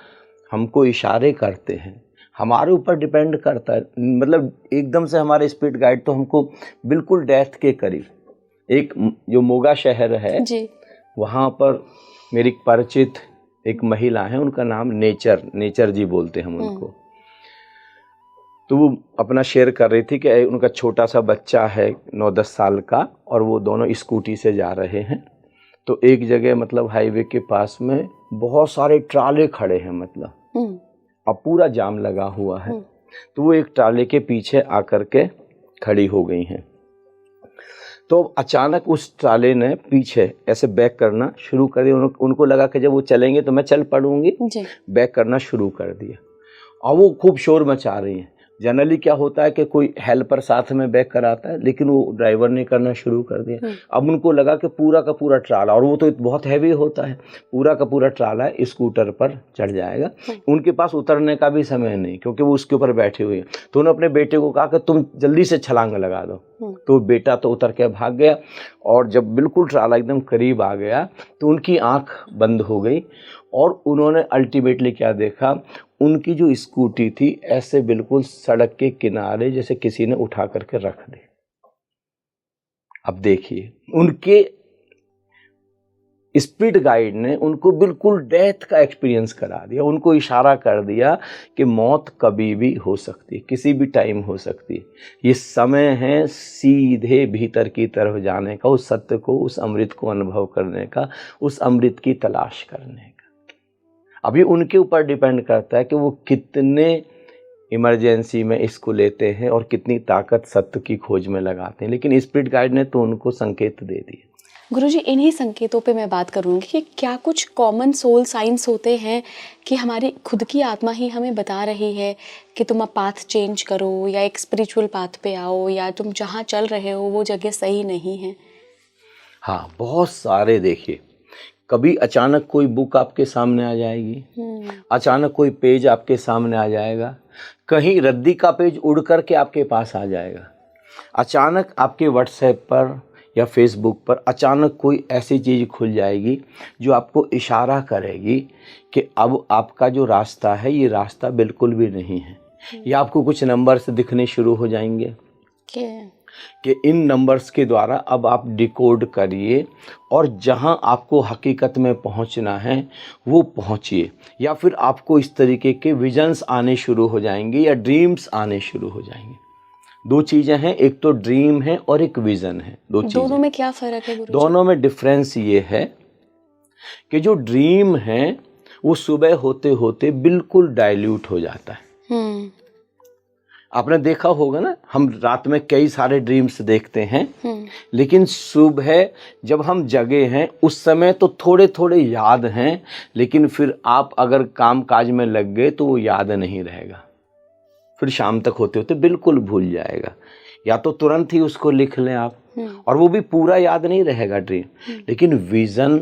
हमको इशारे करते हैं, हमारे ऊपर डिपेंड करता है। मतलब एकदम से हमारे स्पिरिट गाइड तो हमको बिल्कुल डेथ के करीब, एक जो मोगा शहर है जी। वहाँ पर मेरी परिचित एक महिला है, उनका नाम नेचर जी बोलते हैं हम उनको। तो वो अपना शेयर कर रही थी कि उनका छोटा सा बच्चा है 9-10 साल का, और वो दोनों स्कूटी से जा रहे हैं। तो एक जगह मतलब हाईवे के पास में बहुत सारे ट्राले खड़े हैं, मतलब अब पूरा जाम लगा हुआ है। तो वो एक ट्राले के पीछे आकर के खड़ी हो गई हैं। तो अचानक उस ट्राले ने पीछे ऐसे बैक करना शुरू कर दिया। उनको लगा कि जब वो चलेंगे तो मैं चल पड़ूंगी, बैक करना शुरू कर दिया। और वो खूब शोर मचा रही हैं। जनरली क्या होता है कि कोई हेल्पर साथ में बैक कराता है, लेकिन वो ड्राइवर ने करना शुरू कर दिया। अब उनको लगा कि पूरा का पूरा ट्राला, और वो तो बहुत हैवी होता है, पूरा का पूरा ट्राला स्कूटर पर चढ़ जाएगा। उनके पास उतरने का भी समय नहीं, क्योंकि वो उसके ऊपर बैठे हुए हैं। तो उन्होंने अपने बेटे को कहा कि तुम जल्दी से छलांग लगा दो। तो बेटा तो उतर के भाग गया, और जब बिल्कुल ट्राला एकदम करीब आ गया तो उनकी आंख बंद हो गई, और उन्होंने अल्टीमेटली क्या देखा, उनकी जो स्कूटी थी ऐसे बिल्कुल सड़क के किनारे जैसे किसी ने उठा करके रख दी। अब देखिए, उनके स्पिरिट गाइड ने उनको बिल्कुल डेथ का एक्सपीरियंस करा दिया, उनको इशारा कर दिया कि मौत कभी भी हो सकती है, किसी भी टाइम हो सकती है। ये समय है सीधे भीतर की तरफ जाने का, उस सत्य को, उस अमृत को अनुभव करने का, उस अमृत की तलाश करने का। अभी उनके ऊपर डिपेंड करता है कि वो कितने इमरजेंसी में इसको लेते हैं और कितनी ताकत सत्य की खोज में लगाते हैं। लेकिन स्पिरिट गाइड ने तो उनको संकेत दे दिए। गुरुजी, इन्हीं संकेतों पे मैं बात करूंगी कि क्या कुछ कॉमन सोल साइंस होते हैं कि हमारी खुद की आत्मा ही हमें बता रही है कि तुम अब पाथ चेंज करो, या एक स्पिरिचुअल पाथ पे आओ, या तुम जहाँ चल रहे हो वो जगह सही नहीं है? हाँ, बहुत सारे। देखिए, कभी अचानक कोई बुक आपके सामने आ जाएगी, अचानक कोई पेज आपके सामने आ जाएगा, कहीं रद्दी का पेज उड़ करके आपके पास आ जाएगा, अचानक आपके व्हाट्सएप पर या फेसबुक पर अचानक कोई ऐसी चीज़ खुल जाएगी जो आपको इशारा करेगी कि अब आपका जो रास्ता है ये रास्ता बिल्कुल भी नहीं है। या आपको कुछ नंबर्स दिखने शुरू हो जाएंगे कि इन नंबर्स के द्वारा अब आप डिकोड करिए और जहां आपको हकीकत में पहुंचना है वो पहुंचिए। या फिर आपको इस तरीके के विजन्स आने शुरू हो जाएंगे या ड्रीम्स आने शुरू हो जाएंगे। दो चीज़ें हैं, एक तो ड्रीम है और एक विज़न है। दोनों में क्या फ़र्क है गुरुजी? दोनों में डिफरेंस ये है कि जो ड्रीम है वो सुबह होते होते बिल्कुल डाइल्यूट हो जाता है। आपने देखा होगा ना, हम रात में कई सारे ड्रीम्स देखते हैं, लेकिन सुबह जब हम जगे हैं उस समय तो थोड़े थोड़े याद हैं, लेकिन फिर आप अगर काम काज में लग गए तो वो याद नहीं रहेगा। फिर शाम तक होते होते बिल्कुल भूल जाएगा। या तो तुरंत ही उसको लिख लें आप, और वो भी पूरा याद नहीं रहेगा ड्रीम, लेकिन विजन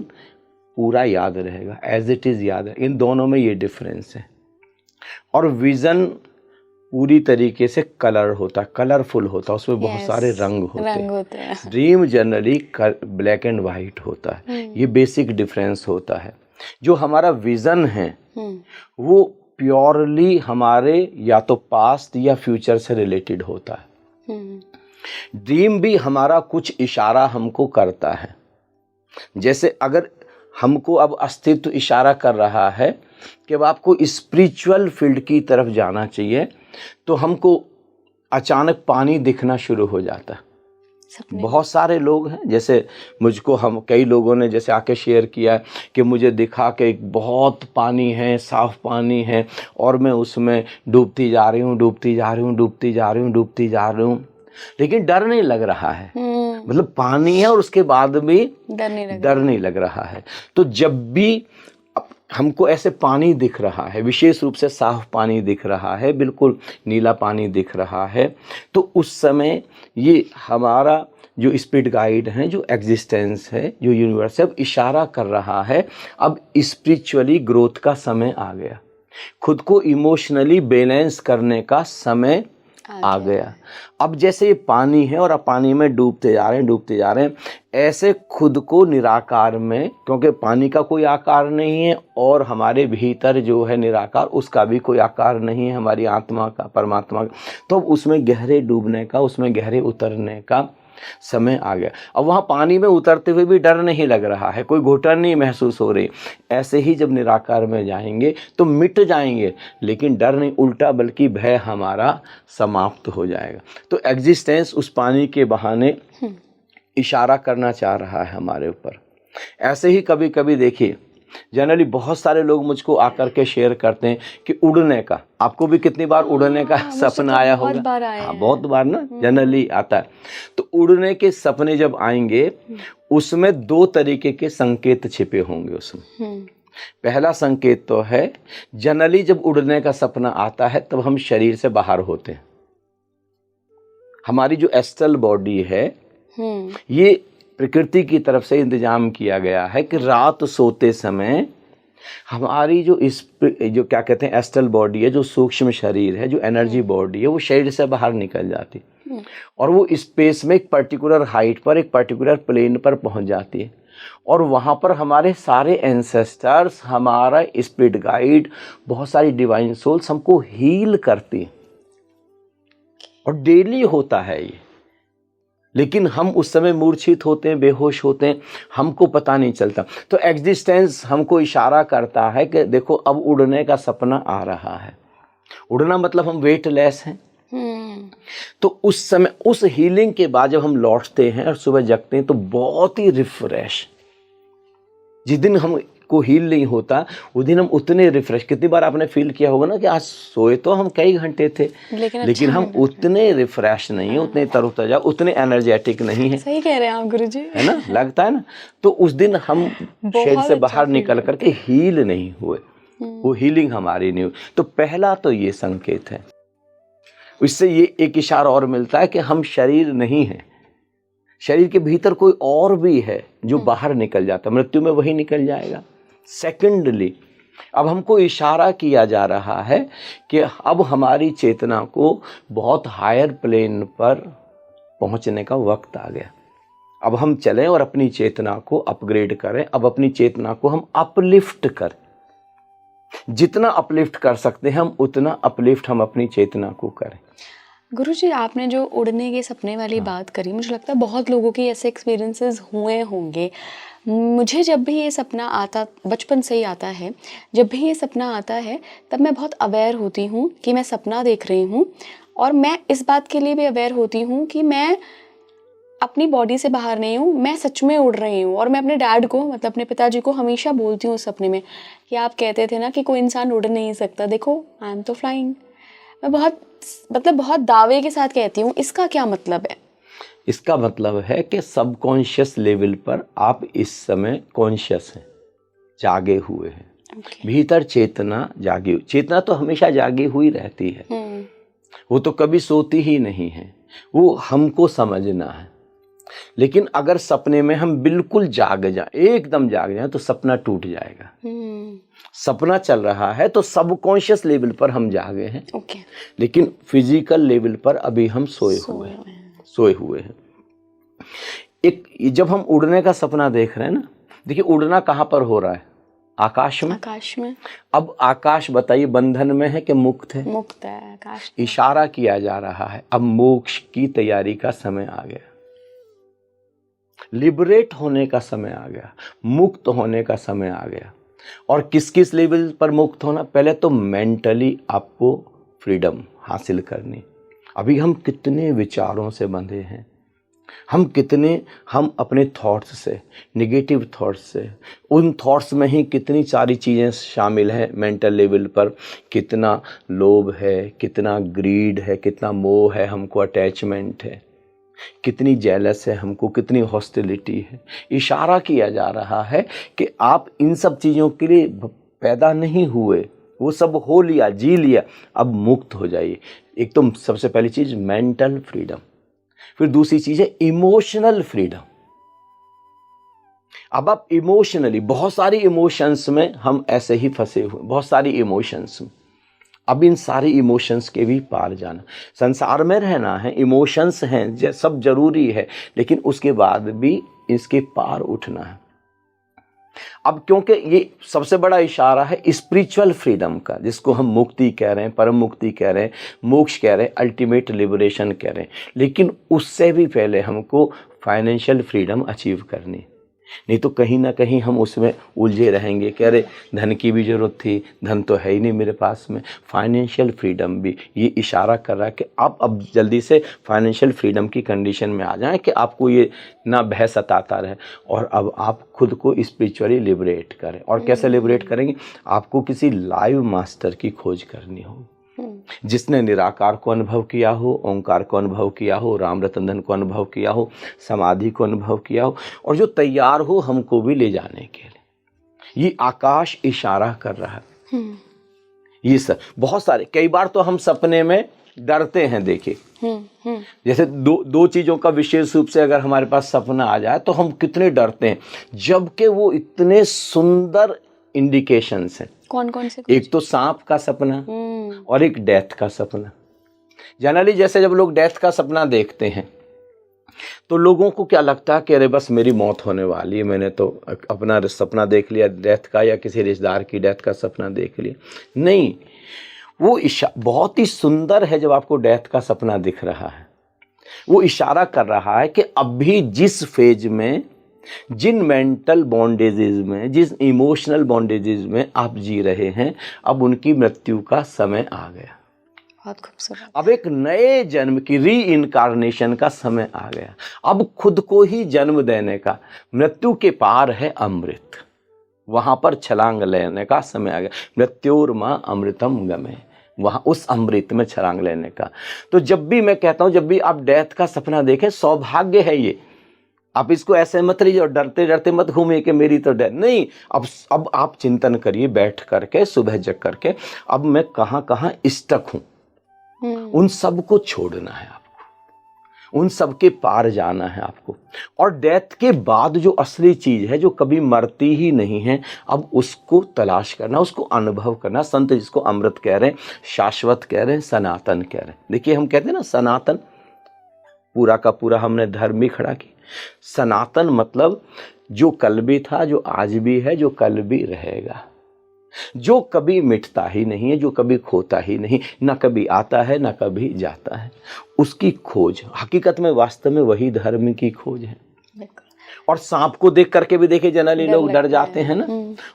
पूरा याद रहेगा, एज इट इज़ याद है। इन दोनों में ये डिफरेंस है। और विजन पूरी तरीके से कलर होता है, कलरफुल होता है, उसमें बहुत सारे रंग होते हैं। Dream generally black and white होता है। ये बेसिक डिफरेंस होता है। जो हमारा विजन है वो प्योरली हमारे या तो पास्ट या फ्यूचर से रिलेटेड होता है। ड्रीम भी हमारा कुछ इशारा हमको करता है। जैसे अगर हमको अब अस्तित्व इशारा कर रहा है कि अब आपको स्पिरिचुअल फील्ड की तरफ जाना चाहिए, तो हमको अचानक पानी दिखना शुरू हो जाता है। बहुत सारे लोग हैं, जैसे मुझको हम कई लोगों ने जैसे आके शेयर किया कि मुझे दिखा कि एक बहुत पानी है, साफ पानी है, और मैं उसमें डूबती जा रही हूँ, डूबती जा रही हूँ, डूबती जा रही हूँ, डूबती जा रही हूँ, लेकिन डर नहीं लग रहा है। मतलब पानी है और उसके बाद भी डर नहीं लग रहा है। तो जब भी हमको ऐसे पानी दिख रहा है, विशेष रूप से साफ पानी दिख रहा है, बिल्कुल नीला पानी दिख रहा है, तो उस समय ये हमारा जो स्पिरिट गाइड है, जो एग्जिस्टेंस है, जो यूनिवर्स है, अब इशारा कर रहा है अब स्पिरिचुअली ग्रोथ का समय आ गया, खुद को इमोशनली बैलेंस करने का समय आ गया। अब जैसे ये पानी है और अब पानी में डूबते जा रहे हैं, ऐसे खुद को निराकार में, क्योंकि पानी का कोई आकार नहीं है और हमारे भीतर जो है निराकार, उसका भी कोई आकार नहीं है, हमारी आत्मा का, परमात्मा का, तो अब उसमें गहरे डूबने का, उसमें गहरे उतरने का समय आ गया। अब वहाँ पानी में उतरते हुए भी डर नहीं लग रहा है, कोई घुटन नहीं महसूस हो रही। ऐसे ही जब निराकार में जाएंगे तो मिट जाएंगे, लेकिन डर नहीं, उल्टा बल्कि भय हमारा समाप्त हो जाएगा। तो एग्जिस्टेंस उस पानी के बहाने इशारा करना चाह रहा है हमारे ऊपर। ऐसे ही कभी कभी देखिए, जनरली बहुत सारे लोग मुझको आकर के शेयर करते हैं कि उड़ने का, आपको भी कितनी बार उड़ने का सपना आया होगा? हाँ, बहुत बार ना जनरली आता है। तो उड़ने के सपने जब आएंगे, उसमें 2 तरीके के संकेत छिपे होंगे उसमें। पहला संकेत तो है, जनरली जब उड़ने का सपना आता है तब हम शरीर से बाहर होते हैं। हमारी जो एस्ट्रल बॉडी है, ये प्रकृति की तरफ से इंतजाम किया गया है कि रात सोते समय हमारी जो क्या कहते हैं एस्ट्रल बॉडी है, जो सूक्ष्म शरीर है, जो एनर्जी बॉडी है, वो शरीर से बाहर निकल जाती और वो स्पेस में एक पर्टिकुलर हाइट पर, एक पर्टिकुलर प्लेन पर पहुंच जाती है और वहाँ पर हमारे सारे एंसेस्टर्स, हमारा स्पिरिट गाइड, बहुत सारी डिवाइन सोल्स हमको हील करती और डेली होता है ये। लेकिन हम उस समय मूर्छित होते हैं, बेहोश होते हैं, हमको पता नहीं चलता। तो एग्जिस्टेंस हमको इशारा करता है कि देखो अब उड़ने का सपना आ रहा है। उड़ना मतलब हम वेटलेस हैं। तो उस समय, उस हीलिंग के बाद जब हम लौटते हैं और सुबह जगते हैं तो बहुत ही रिफ्रेश, जिस दिन हम को हील नहीं होता उस दिन हम उतने रिफ्रेश, कितनी बार आपने फील किया होगा ना कि आज सोए तो हम कई घंटे थे, लेकिन हम उतने रिफ्रेश नहीं है, उतने तरोताजा, उतने एनर्जेटिक नहीं है। सही कह रहे हैं आप गुरुजी, है ना, लगता है ना। तो उस दिन हम शरीर से बाहर निकल करके हील नहीं हुए, वो हीलिंग हमारी नहीं हुई। तो पहला तो ये संकेत है। इससे ये एक इशारा और मिलता है कि हम शरीर नहीं है, शरीर के भीतर कोई और भी है जो बाहर निकल जाता, मृत्यु में वही निकल जाएगा। सेकेंडली, अब हमको इशारा किया जा रहा है कि अब हमारी चेतना को बहुत हायर प्लेन पर पहुंचने का वक्त आ गया। अब हम चलें और अपनी चेतना को अपग्रेड करें, अब अपनी चेतना को हम अपलिफ्ट करें। जितना अपलिफ्ट कर सकते हैं हम उतना अपलिफ्ट हम अपनी चेतना को करें। गुरुजी, आपने जो उड़ने के सपने वाली बात करी, मुझे लगता है बहुत लोगों के ऐसे एक्सपीरियंसेस हुए होंगे। मुझे जब भी ये सपना आता, बचपन से ही आता है, जब भी ये सपना आता है तब मैं बहुत अवेयर होती हूँ कि मैं सपना देख रही हूँ, और मैं इस बात के लिए भी अवेयर होती हूँ कि मैं अपनी बॉडी से बाहर नहीं हूँ, मैं सच में उड़ रही हूँ। और मैं अपने डैड को, मतलब अपने पिताजी को हमेशा बोलती हूँ उस सपने में कि आप कहते थे ना कि कोई इंसान उड़ नहीं सकता, देखो आई एम तो फ्लाइंग। मैं बहुत दावे के साथ कहती हूँ। इसका क्या मतलब है? इसका मतलब है कि सबकॉन्शियस लेवल पर आप इस समय कॉन्शियस हैं, जागे हुए हैं। भीतर चेतना जागी, चेतना तो हमेशा जागी हुई रहती है, वो तो कभी सोती ही नहीं है, वो हमको समझना है। लेकिन अगर सपने में हम बिल्कुल जाग जाएं, एकदम जाग जाएं, तो सपना टूट जाएगा। सपना चल रहा है तो सबकॉन्शियस लेवल पर हम जागे हैं, लेकिन फिजिकल लेवल पर अभी हम सोए हुए हैं। एक जब हम उड़ने का सपना देख रहे हैं ना, देखिए उड़ना कहाँ पर हो रहा है? आकाश में। आकाश में। अब आकाश बताइए बंधन में है कि मुक्त है? मुक्त है आकाश। इशारा किया जा रहा है अब मोक्ष की तैयारी का समय आ गया, लिबरेट होने का समय आ गया, मुक्त होने का समय आ गया। और किस किस लेवल पर मुक्त होना? पहले तो मेंटली आपको फ्रीडम हासिल करनी। अभी हम कितने विचारों से बंधे हैं, हम अपने थॉट्स से, नेगेटिव थॉट्स से, उन थॉट्स में ही कितनी सारी चीज़ें शामिल हैं। मेंटल लेवल पर कितना लोभ है, कितना ग्रीड है, कितना मोह है, हमको अटैचमेंट है, कितनी जेलस है हमको, कितनी हॉस्टिलिटी है। इशारा किया जा रहा है कि आप इन सब चीज़ों के लिए पैदा नहीं हुए, वो सब हो लिया, जी लिया, अब मुक्त हो जाइए। एक तो सबसे पहली चीज मेंटल फ्रीडम, फिर दूसरी चीज है इमोशनल फ्रीडम। अब आप इमोशनली, बहुत सारी इमोशंस में हम ऐसे ही फंसे हुए, बहुत सारी इमोशंस में। अब इन सारे इमोशंस के भी पार जाना, संसार में रहना है, इमोशंस हैं, सब जरूरी है, लेकिन उसके बाद भी इसके पार उठना है। अब क्योंकि ये सबसे बड़ा इशारा है स्पिरिचुअल फ्रीडम का, जिसको हम मुक्ति कह रहे हैं, परम मुक्ति कह रहे हैं, मोक्ष कह रहे हैं, अल्टीमेट लिबरेशन कह रहे हैं। लेकिन उससे भी पहले हमको फाइनेंशियल फ्रीडम अचीव करनी, नहीं तो कहीं ना कहीं हम उसमें उलझे रहेंगे। कह रहे धन की भी जरूरत थी, धन तो है ही नहीं मेरे पास में। फाइनेंशियल फ्रीडम भी ये इशारा कर रहा है कि आप अब जल्दी से फाइनेंशियल फ्रीडम की कंडीशन में आ जाएं कि आपको ये ना भय सताता रहे, और अब आप खुद को स्पिरिचुअली लिबरेट करें। और कैसे लिबरेट करेंगे? आपको किसी लाइव मास्टर की खोज करनी होगी, जिसने निराकार को अनुभव किया हो, ओंकार को अनुभव किया हो, राम रतन धन को अनुभव किया हो, समाधि को अनुभव किया हो, और जो तैयार हो हमको भी ले जाने के लिए। ये आकाश इशारा कर रहा है। ये सब बहुत सारे, कई बार तो हम सपने में डरते हैं। देखिए जैसे दो चीजों का विशेष रूप से अगर हमारे पास सपना आ जाए तो हम कितने डरते हैं, जबकि वो इतने सुंदर इंडिकेशंस हैं। कौन कौन से? एक तो सांप का सपना और एक डेथ का सपना। जनरली जैसे जब लोग डेथ का सपना देखते हैं तो लोगों को क्या लगता है कि अरे बस मेरी मौत होने वाली है, मैंने तो अपना सपना देख लिया डेथ का, या किसी रिश्तेदार की डेथ का सपना देख लिया। नहीं, वो बहुत ही सुंदर है। जब आपको डेथ का सपना दिख रहा है, वो इशारा कर रहा है कि अभी जिस फेज में, जिन मेंटल बॉन्डेजेस में, जिस इमोशनल बॉन्डेजेस में आप जी रहे हैं, अब उनकी मृत्यु का समय आ गया। बहुत खूबसूरत। अब एक नए जन्म की री इनकारनेशन का समय आ गया। अब खुद को ही जन्म देने का, मृत्यु के पार है अमृत, वहां पर छलांग लेने का समय आ गया। मृत्योर्मा अमृतम गमे, वहां उस अमृत में छलांग लेने का। तो जब भी मैं कहता हूं, जब भी आप डेथ का सपना देखें, सौभाग्य है ये। आप इसको ऐसे मत लीजिए और डरते डरते मत घूमिए कि मेरी तो डेथ नहीं। अब आप चिंतन करिए बैठ करके, सुबह जग करके, अब मैं कहाँ कहाँ स्टक हूं, उन सब को छोड़ना है आपको, उन सब के पार जाना है आपको। और डेथ के बाद जो असली चीज है, जो कभी मरती ही नहीं है, अब उसको तलाश करना, उसको अनुभव करना। संत जिसको अमृत कह रहे हैं, शाश्वत कह रहे हैं, सनातन कह रहे हैं। देखिए हम कहते हैं ना सनातन, पूरा का पूरा हमने धर्म भी खड़ा किया। सनातन मतलब जो कल भी था, जो आज भी है, जो कल भी रहेगा, जो कभी मिटता ही नहीं है, जो कभी खोता ही नहीं, ना कभी आता है ना कभी जाता है, उसकी खोज। हकीकत में वास्तव में वही धर्म की खोज है। और सांप को देख करके भी देखिए जनरली लोग डर जाते हैं ना,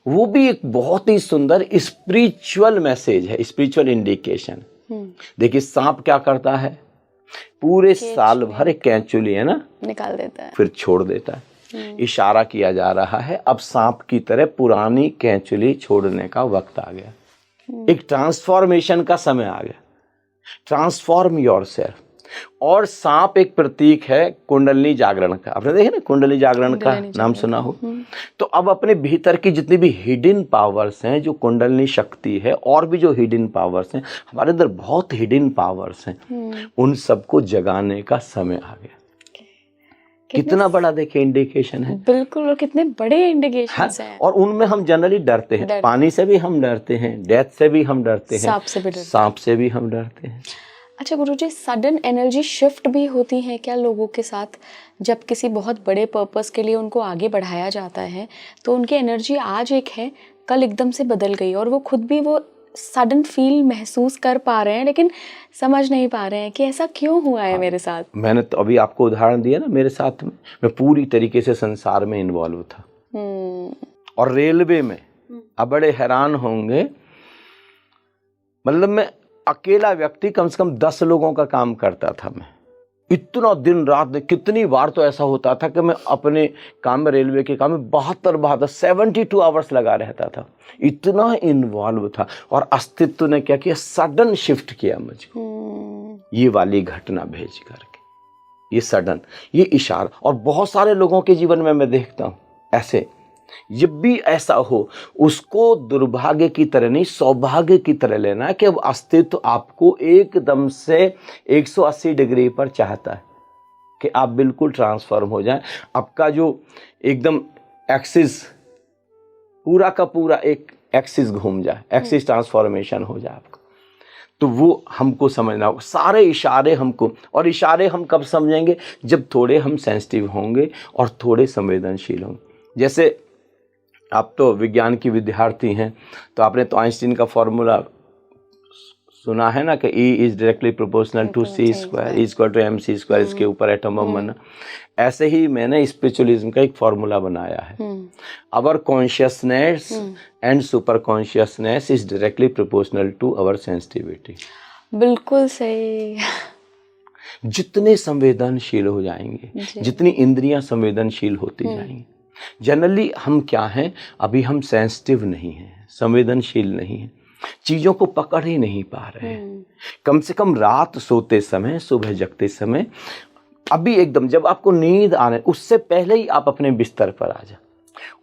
वो भी एक बहुत ही सुंदर स्पिरिचुअल मैसेज है, स्पिरिचुअल इंडिकेशन। देखिए सांप क्या करता है, पूरे साल भर कैंचुली है ना निकाल देता है, फिर छोड़ देता है। इशारा किया जा रहा है अब सांप की तरह पुरानी कैंचुली छोड़ने का वक्त आ गया। एक ट्रांसफॉर्मेशन का समय आ गया। Transform yourself. और सांप एक प्रतीक है कुंडलिनी जागरण का। आपने देखे ना कुंडली जागरण का नाम सुना हो? तो अब अपने भीतर की जितनी भी हिडन पावर्स हैं, जो कुंडलिनी शक्ति है, और भी जो हिडन पावर्स हैं, हमारे अंदर बहुत हिडन पावर्स हैं, उन सबको जगाने का समय आ गया। कितना बड़ा देखिए इंडिकेशन है। बिल्कुल, और कितने बड़े इंडिकेशंस हैं। और उनमें हम जनरली डरते हैं। पानी से भी हम डरते हैं, डेथ से भी हम डरते हैं, सांप से भी हम डरते हैं। अच्छा गुरुजी, सडन एनर्जी शिफ्ट भी होती है क्या लोगों के साथ? जब किसी बहुत बड़े पर्पस के लिए उनको आगे बढ़ाया जाता है तो उनकी एनर्जी आज एक है, कल एकदम से बदल गई, और वो खुद भी वो सडन फील महसूस कर पा रहे हैं, लेकिन समझ नहीं पा रहे हैं कि ऐसा क्यों हुआ है मेरे साथ। मैंने तो अभी आपको उदाहरण दिया ना, मेरे साथ में मैं पूरी तरीके से संसार में इन्वॉल्व था। और रेलवे में अब बड़े हैरान होंगे, मतलब मैं अकेला व्यक्ति कम से कम 10 लोगों का काम करता था। मैं इतना दिन रात, कितनी बार तो ऐसा होता था कि मैं अपने काम में, रेलवे के काम में 72 आवर्स लगा रहता था। इतना इन्वॉल्व था। और अस्तित्व ने क्या किया, सडन शिफ्ट किया मुझको, ये वाली घटना भेज करके, ये सडन, ये इशारा। और बहुत सारे लोगों के जीवन में मैं देखता हूँ ऐसे जब भी ऐसा हो, उसको दुर्भाग्य की तरह नहीं, सौभाग्य की तरह लेना कि अब अस्तित्व आपको एकदम से 180 डिग्री पर चाहता है कि आप बिल्कुल ट्रांसफॉर्म हो जाएं। आपका जो एकदम एक्सिस पूरा का पूरा एक एक्सिस घूम जाए, एक्सिस ट्रांसफॉर्मेशन हो जाए आपका। तो वो हमको समझना होगा, सारे इशारे हमको। और इशारे हम कब समझेंगे? जब थोड़े हम सेंसिटिव होंगे और थोड़े संवेदनशील होंगे। जैसे आप तो विज्ञान की विद्यार्थी हैं, तो आपने तो आइंस्टीन का फॉर्मूला सुना है ना कि E is directly proportional to C square is equal to MC square, इसके ऊपर एटम बम बना। ऐसे ही मैंने स्पिरिचुअलिज्म का एक फॉर्मूला बनाया है। Our consciousness and super consciousness is directly proportional to our sensitivity. बिल्कुल सही। जितने संवेदनशील हो जाएंगे, जितनी इंद्रियां संवेदनशील होती जाएंगी। जनरली हम क्या हैं, अभी हम सेंसिटिव नहीं हैं, संवेदनशील नहीं हैं, चीजों को पकड़ ही नहीं पा रहे हैं। कम से कम रात सोते समय, सुबह जगते समय, अभी एकदम जब आपको नींद आने उससे पहले ही आप अपने बिस्तर पर आ जाए।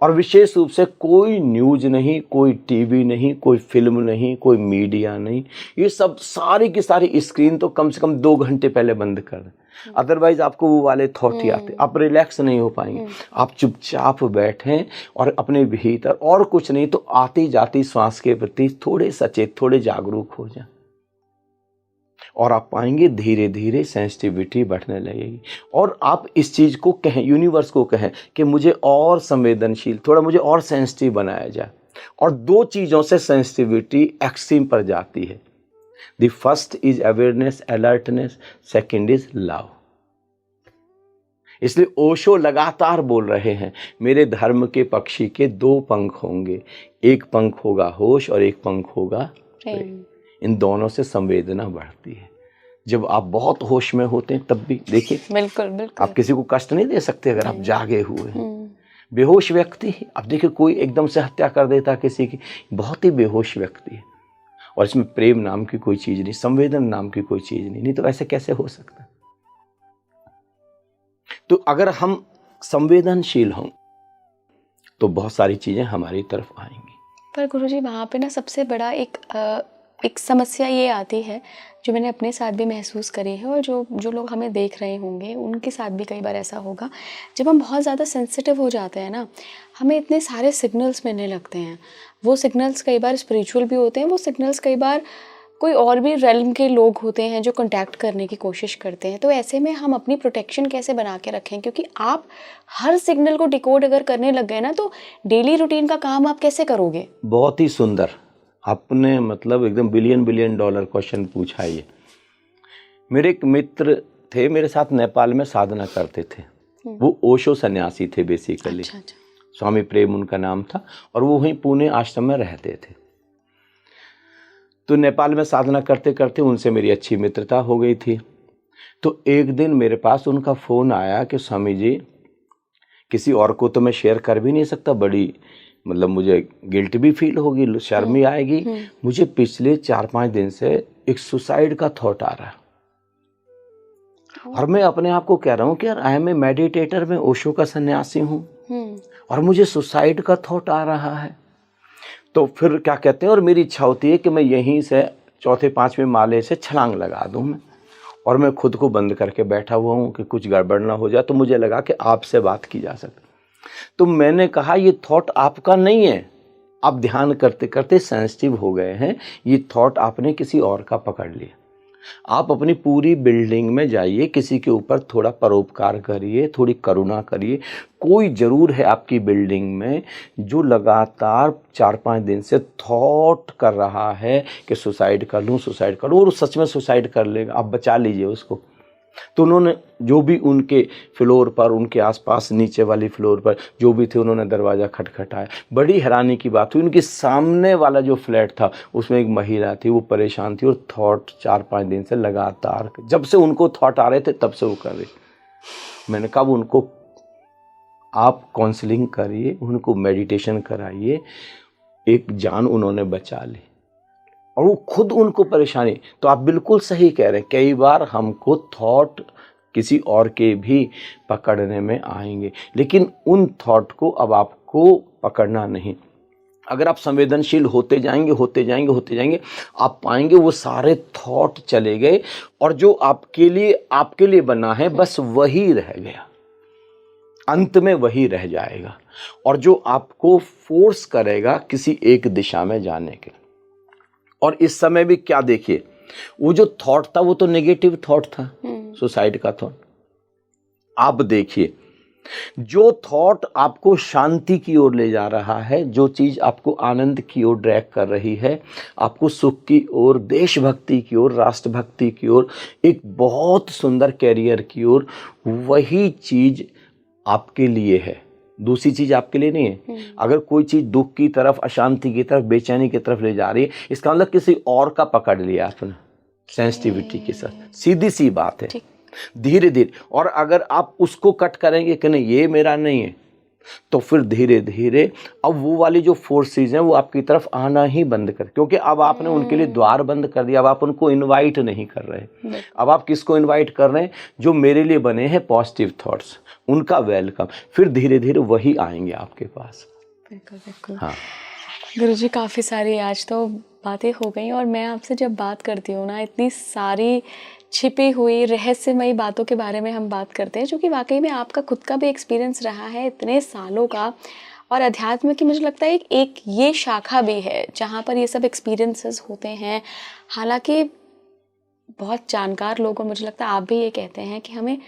और विशेष रूप से कोई न्यूज नहीं, कोई टीवी नहीं, कोई फिल्म नहीं, कोई मीडिया नहीं, ये सब सारी की सारी स्क्रीन तो कम से कम 2 घंटे पहले बंद कर दें। अदरवाइज आपको वो वाले थॉट ही आते, आप रिलैक्स नहीं हो पाएंगे। आप चुपचाप बैठें और अपने भीतर, और कुछ नहीं तो आती जाती श्वास के प्रति थोड़े सचेत, थोड़े जागरूक हो जाएं, और आप पाएंगे धीरे धीरे सेंसिटिविटी बढ़ने लगेगी। और आप इस चीज़ को कहें, यूनिवर्स को कहें कि मुझे और संवेदनशील, थोड़ा मुझे और सेंसिटिव बनाया जाए। और 2 चीज़ों से सेंसिटिविटी एक्सट्रीम पर जाती है। The first is awareness, alertness, second is love. इसलिए ओशो लगातार बोल रहे हैं, मेरे धर्म के पक्षी के 2 पंख होंगे, एक पंख होगा होश और एक पंख होगा प्रेम। इन दोनों से संवेदना बढ़ती है। जब आप बहुत होश में होते हैं तब भी देखिए, बिल्कुल बिल्कुल, आप किसी को कष्ट नहीं दे सकते अगर आप जागे हुए हैं। बेहोश व्यक्ति, अब देखिए कोई एकदम से हत्या कर देता किसी की, बहुत ही बेहोश व्यक्ति है, और इसमें प्रेम नाम की कोई चीज नहीं, संवेदन नाम की कोई चीज नहीं, तो ऐसे कैसे हो सकता? तो अगर हम संवेदनशील हों तो बहुत सारी चीजें हमारी तरफ आएंगी। पर गुरुजी वहाँ पे ना सबसे बड़ा एक समस्या ये आती है, जो मैंने अपने साथ भी महसूस करी है, और जो लोग हमें देख रहे होंगे उनके साथ भी कई बार ऐसा होगा। जब हम बहुत ज़्यादा सेंसिटिव हो जाते हैं ना, हमें इतने सारे सिग्नल्स मिलने लगते हैं। वो सिग्नल्स कई बार स्पिरिचुअल भी होते हैं, वो सिग्नल्स कई बार कोई और भी रेल्म के लोग होते हैं जो कांटेक्ट करने की कोशिश करते हैं। तो ऐसे में हम अपनी प्रोटेक्शन कैसे बना के रखें? क्योंकि आप हर सिग्नल को डिकोड अगर करने लग गए ना, तो डेली रूटीन का काम आप कैसे करोगे? बहुत ही सुंदर आपने मतलब एकदम बिलियन डॉलर क्वेश्चन पूछा है ये। मेरे एक मित्र थे, मेरे साथ नेपाल में साधना करते थे। वो ओशो सन्यासी थे बेसिकली। अच्छा। स्वामी प्रेम उनका नाम था, और वो वहीं पुणे आश्रम में रहते थे। तो नेपाल में साधना करते करते उनसे मेरी अच्छी मित्रता हो गई थी। तो एक दिन मेरे पास उनका फ़ोन आया कि स्वामी जी, किसी और को तो मैं शेयर कर भी नहीं सकता, बड़ी मतलब मुझे गिल्ट भी फील होगी, शर्म भी आएगी, मुझे पिछले 4-5 दिन से एक सुसाइड का थॉट आ रहा है। और मैं अपने आप को कह रहा हूँ कि यार आई एम ए मेडिटेटर, मैं ओशो का सन्यासी हूँ, और मुझे सुसाइड का थॉट आ रहा है। तो फिर क्या कहते हैं, और मेरी इच्छा होती है कि मैं यहीं से 4-5वें माले से छलांग लगा दूँ मैं, और मैं खुद को बंद करके बैठा हुआ हूँ कि कुछ गड़बड़ ना हो जाए। तो मुझे लगा कि आपसे बात की जा सकती। तो मैंने कहा ये थॉट आपका नहीं है, आप ध्यान करते करते सेंसिटिव हो गए हैं, ये थॉट आपने किसी और का पकड़ लिया। आप अपनी पूरी बिल्डिंग में जाइए, किसी के ऊपर थोड़ा परोपकार करिए, थोड़ी करुणा करिए। कोई ज़रूर है आपकी बिल्डिंग में जो लगातार 4-5 दिन से थॉट कर रहा है कि सुसाइड कर लूँ, सुसाइड कर लूँ, और सच में सुसाइड कर लेगा, आप बचा लीजिए उसको। तो उन्होंने जो भी उनके फ्लोर पर, उनके आसपास नीचे वाली फ्लोर पर जो भी थे, उन्होंने दरवाज़ा खटखटाया। बड़ी हैरानी की बात हुई, उनके सामने वाला जो फ्लैट था उसमें एक महिला थी, वो परेशान थी, और थॉट 4-5 दिन से लगातार, जब से उनको थॉट आ रहे थे तब से वो कर रही। मैंने कहा उनको आप काउंसलिंग करिए, उनको मेडिटेशन कराइए। एक जान उन्होंने बचा ली, और वो खुद उनको परेशानी। तो आप बिल्कुल सही कह रहे हैं, कई बार हमको थॉट किसी और के भी पकड़ने में आएंगे, लेकिन उन थॉट को अब आपको को पकड़ना नहीं। अगर आप संवेदनशील होते जाएंगे, आप पाएंगे वो सारे थॉट चले गए और जो आपके लिए बना है बस वही रह गया, अंत में वही रह जाएगा, और जो आपको फोर्स करेगा किसी एक दिशा में जाने के। और इस समय भी क्या देखिए, वो जो थॉट था वो तो नेगेटिव थॉट था, सुसाइड का थॉट। आप देखिए जो थॉट आपको शांति की ओर ले जा रहा है, जो चीज आपको आनंद की ओर ड्रैग कर रही है, आपको सुख की ओर, देशभक्ति की ओर, राष्ट्रभक्ति की ओर, एक बहुत सुंदर कैरियर की ओर, वही चीज आपके लिए है, दूसरी चीज आपके लिए नहीं है। अगर कोई चीज दुख की तरफ, अशांति की तरफ, बेचैनी की तरफ ले जा रही है, इसका मतलब किसी और का पकड़ लिया आपने, सेंसिटिविटी के साथ। सीधी सी बात है, धीरे धीरे। और अगर आप उसको कट करेंगे कि नहीं ये मेरा नहीं है, तो फिर धीरे धीरे अब वो वाली जो फोर्सेस हैं वो आपकी तरफ आना ही बंद कर, क्योंकि अब आपने उनके लिए द्वार बंद कर दिया। अब आप उनको इनवाइट नहीं कर रहे। अब आप किसको इनवाइट कर रहे हैं? जो मेरे लिए बने हैं पॉजिटिव थॉट्स, उनका वेलकम। फिर धीरे धीरे वही आएंगे आपके पास। बिल्कुल बिल्कुल। हाँ गुरुजी, काफ़ी सारी आज तो बातें हो गई, और मैं आपसे जब बात करती हूँ ना, इतनी सारी छिपी हुई रहस्यमयी बातों के बारे में हम बात करते हैं, जो कि वाकई में आपका खुद का भी एक्सपीरियंस रहा है इतने सालों का। और अध्यात्म की मुझे लगता है एक ये शाखा भी है जहाँ पर ये सब एक्सपीरियंसेस होते हैं। हालांकि बहुत जानकार लोग, और मुझे लगता है आप भी ये कहते हैं कि हमें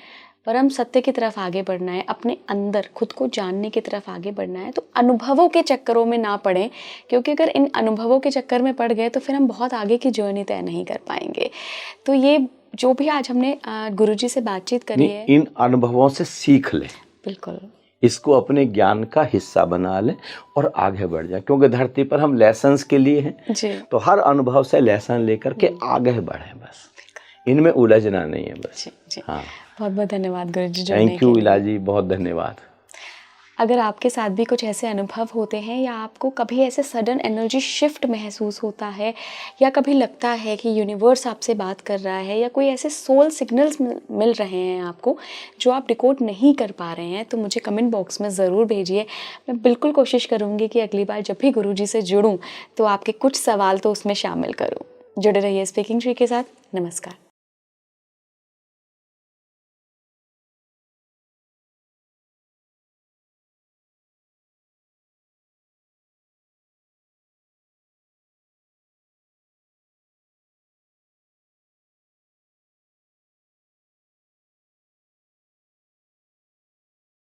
परम सत्य की तरफ आगे बढ़ना है, अपने अंदर खुद को जानने की तरफ आगे बढ़ना है, तो अनुभवों के चक्करों में ना पड़ें, क्योंकि अगर इन अनुभवों के चक्कर में पड़ गए तो फिर हम बहुत आगे की जर्नी तय नहीं कर पाएंगे। तो ये जो भी आज हमने गुरुजी से बातचीत करी है, इन अनुभवों से सीख लें, बिल्कुल इसको अपने ज्ञान का हिस्सा बना लें और आगे बढ़ जाए, क्योंकि धरती पर हम लेसन्स के लिए हैं जी। तो हर अनुभव से लेसन लेकर के आगे बढ़ें, बस इनमें उलझना नहीं है बस। जी, जी। हाँ, बहुत बहुत धन्यवाद गुरुजी। थैंक यू इला जी, बहुत धन्यवाद। अगर आपके साथ भी कुछ ऐसे अनुभव होते हैं, या आपको कभी ऐसे सडन एनर्जी शिफ्ट महसूस होता है, या कभी लगता है कि यूनिवर्स आपसे बात कर रहा है, या कोई ऐसे सोल सिग्नल्स मिल रहे हैं आपको जो आप डिकोड नहीं कर पा रहे हैं, तो मुझे कमेंट बॉक्स में ज़रूर भेजिए। मैं बिल्कुल कोशिश करूँगी कि अगली बार जब भी गुरुजी से जुड़ूँ तो आपके कुछ सवाल तो उसमें शामिल करूँ। जुड़े रहिए स्पीकिंग श्री के साथ। नमस्कार।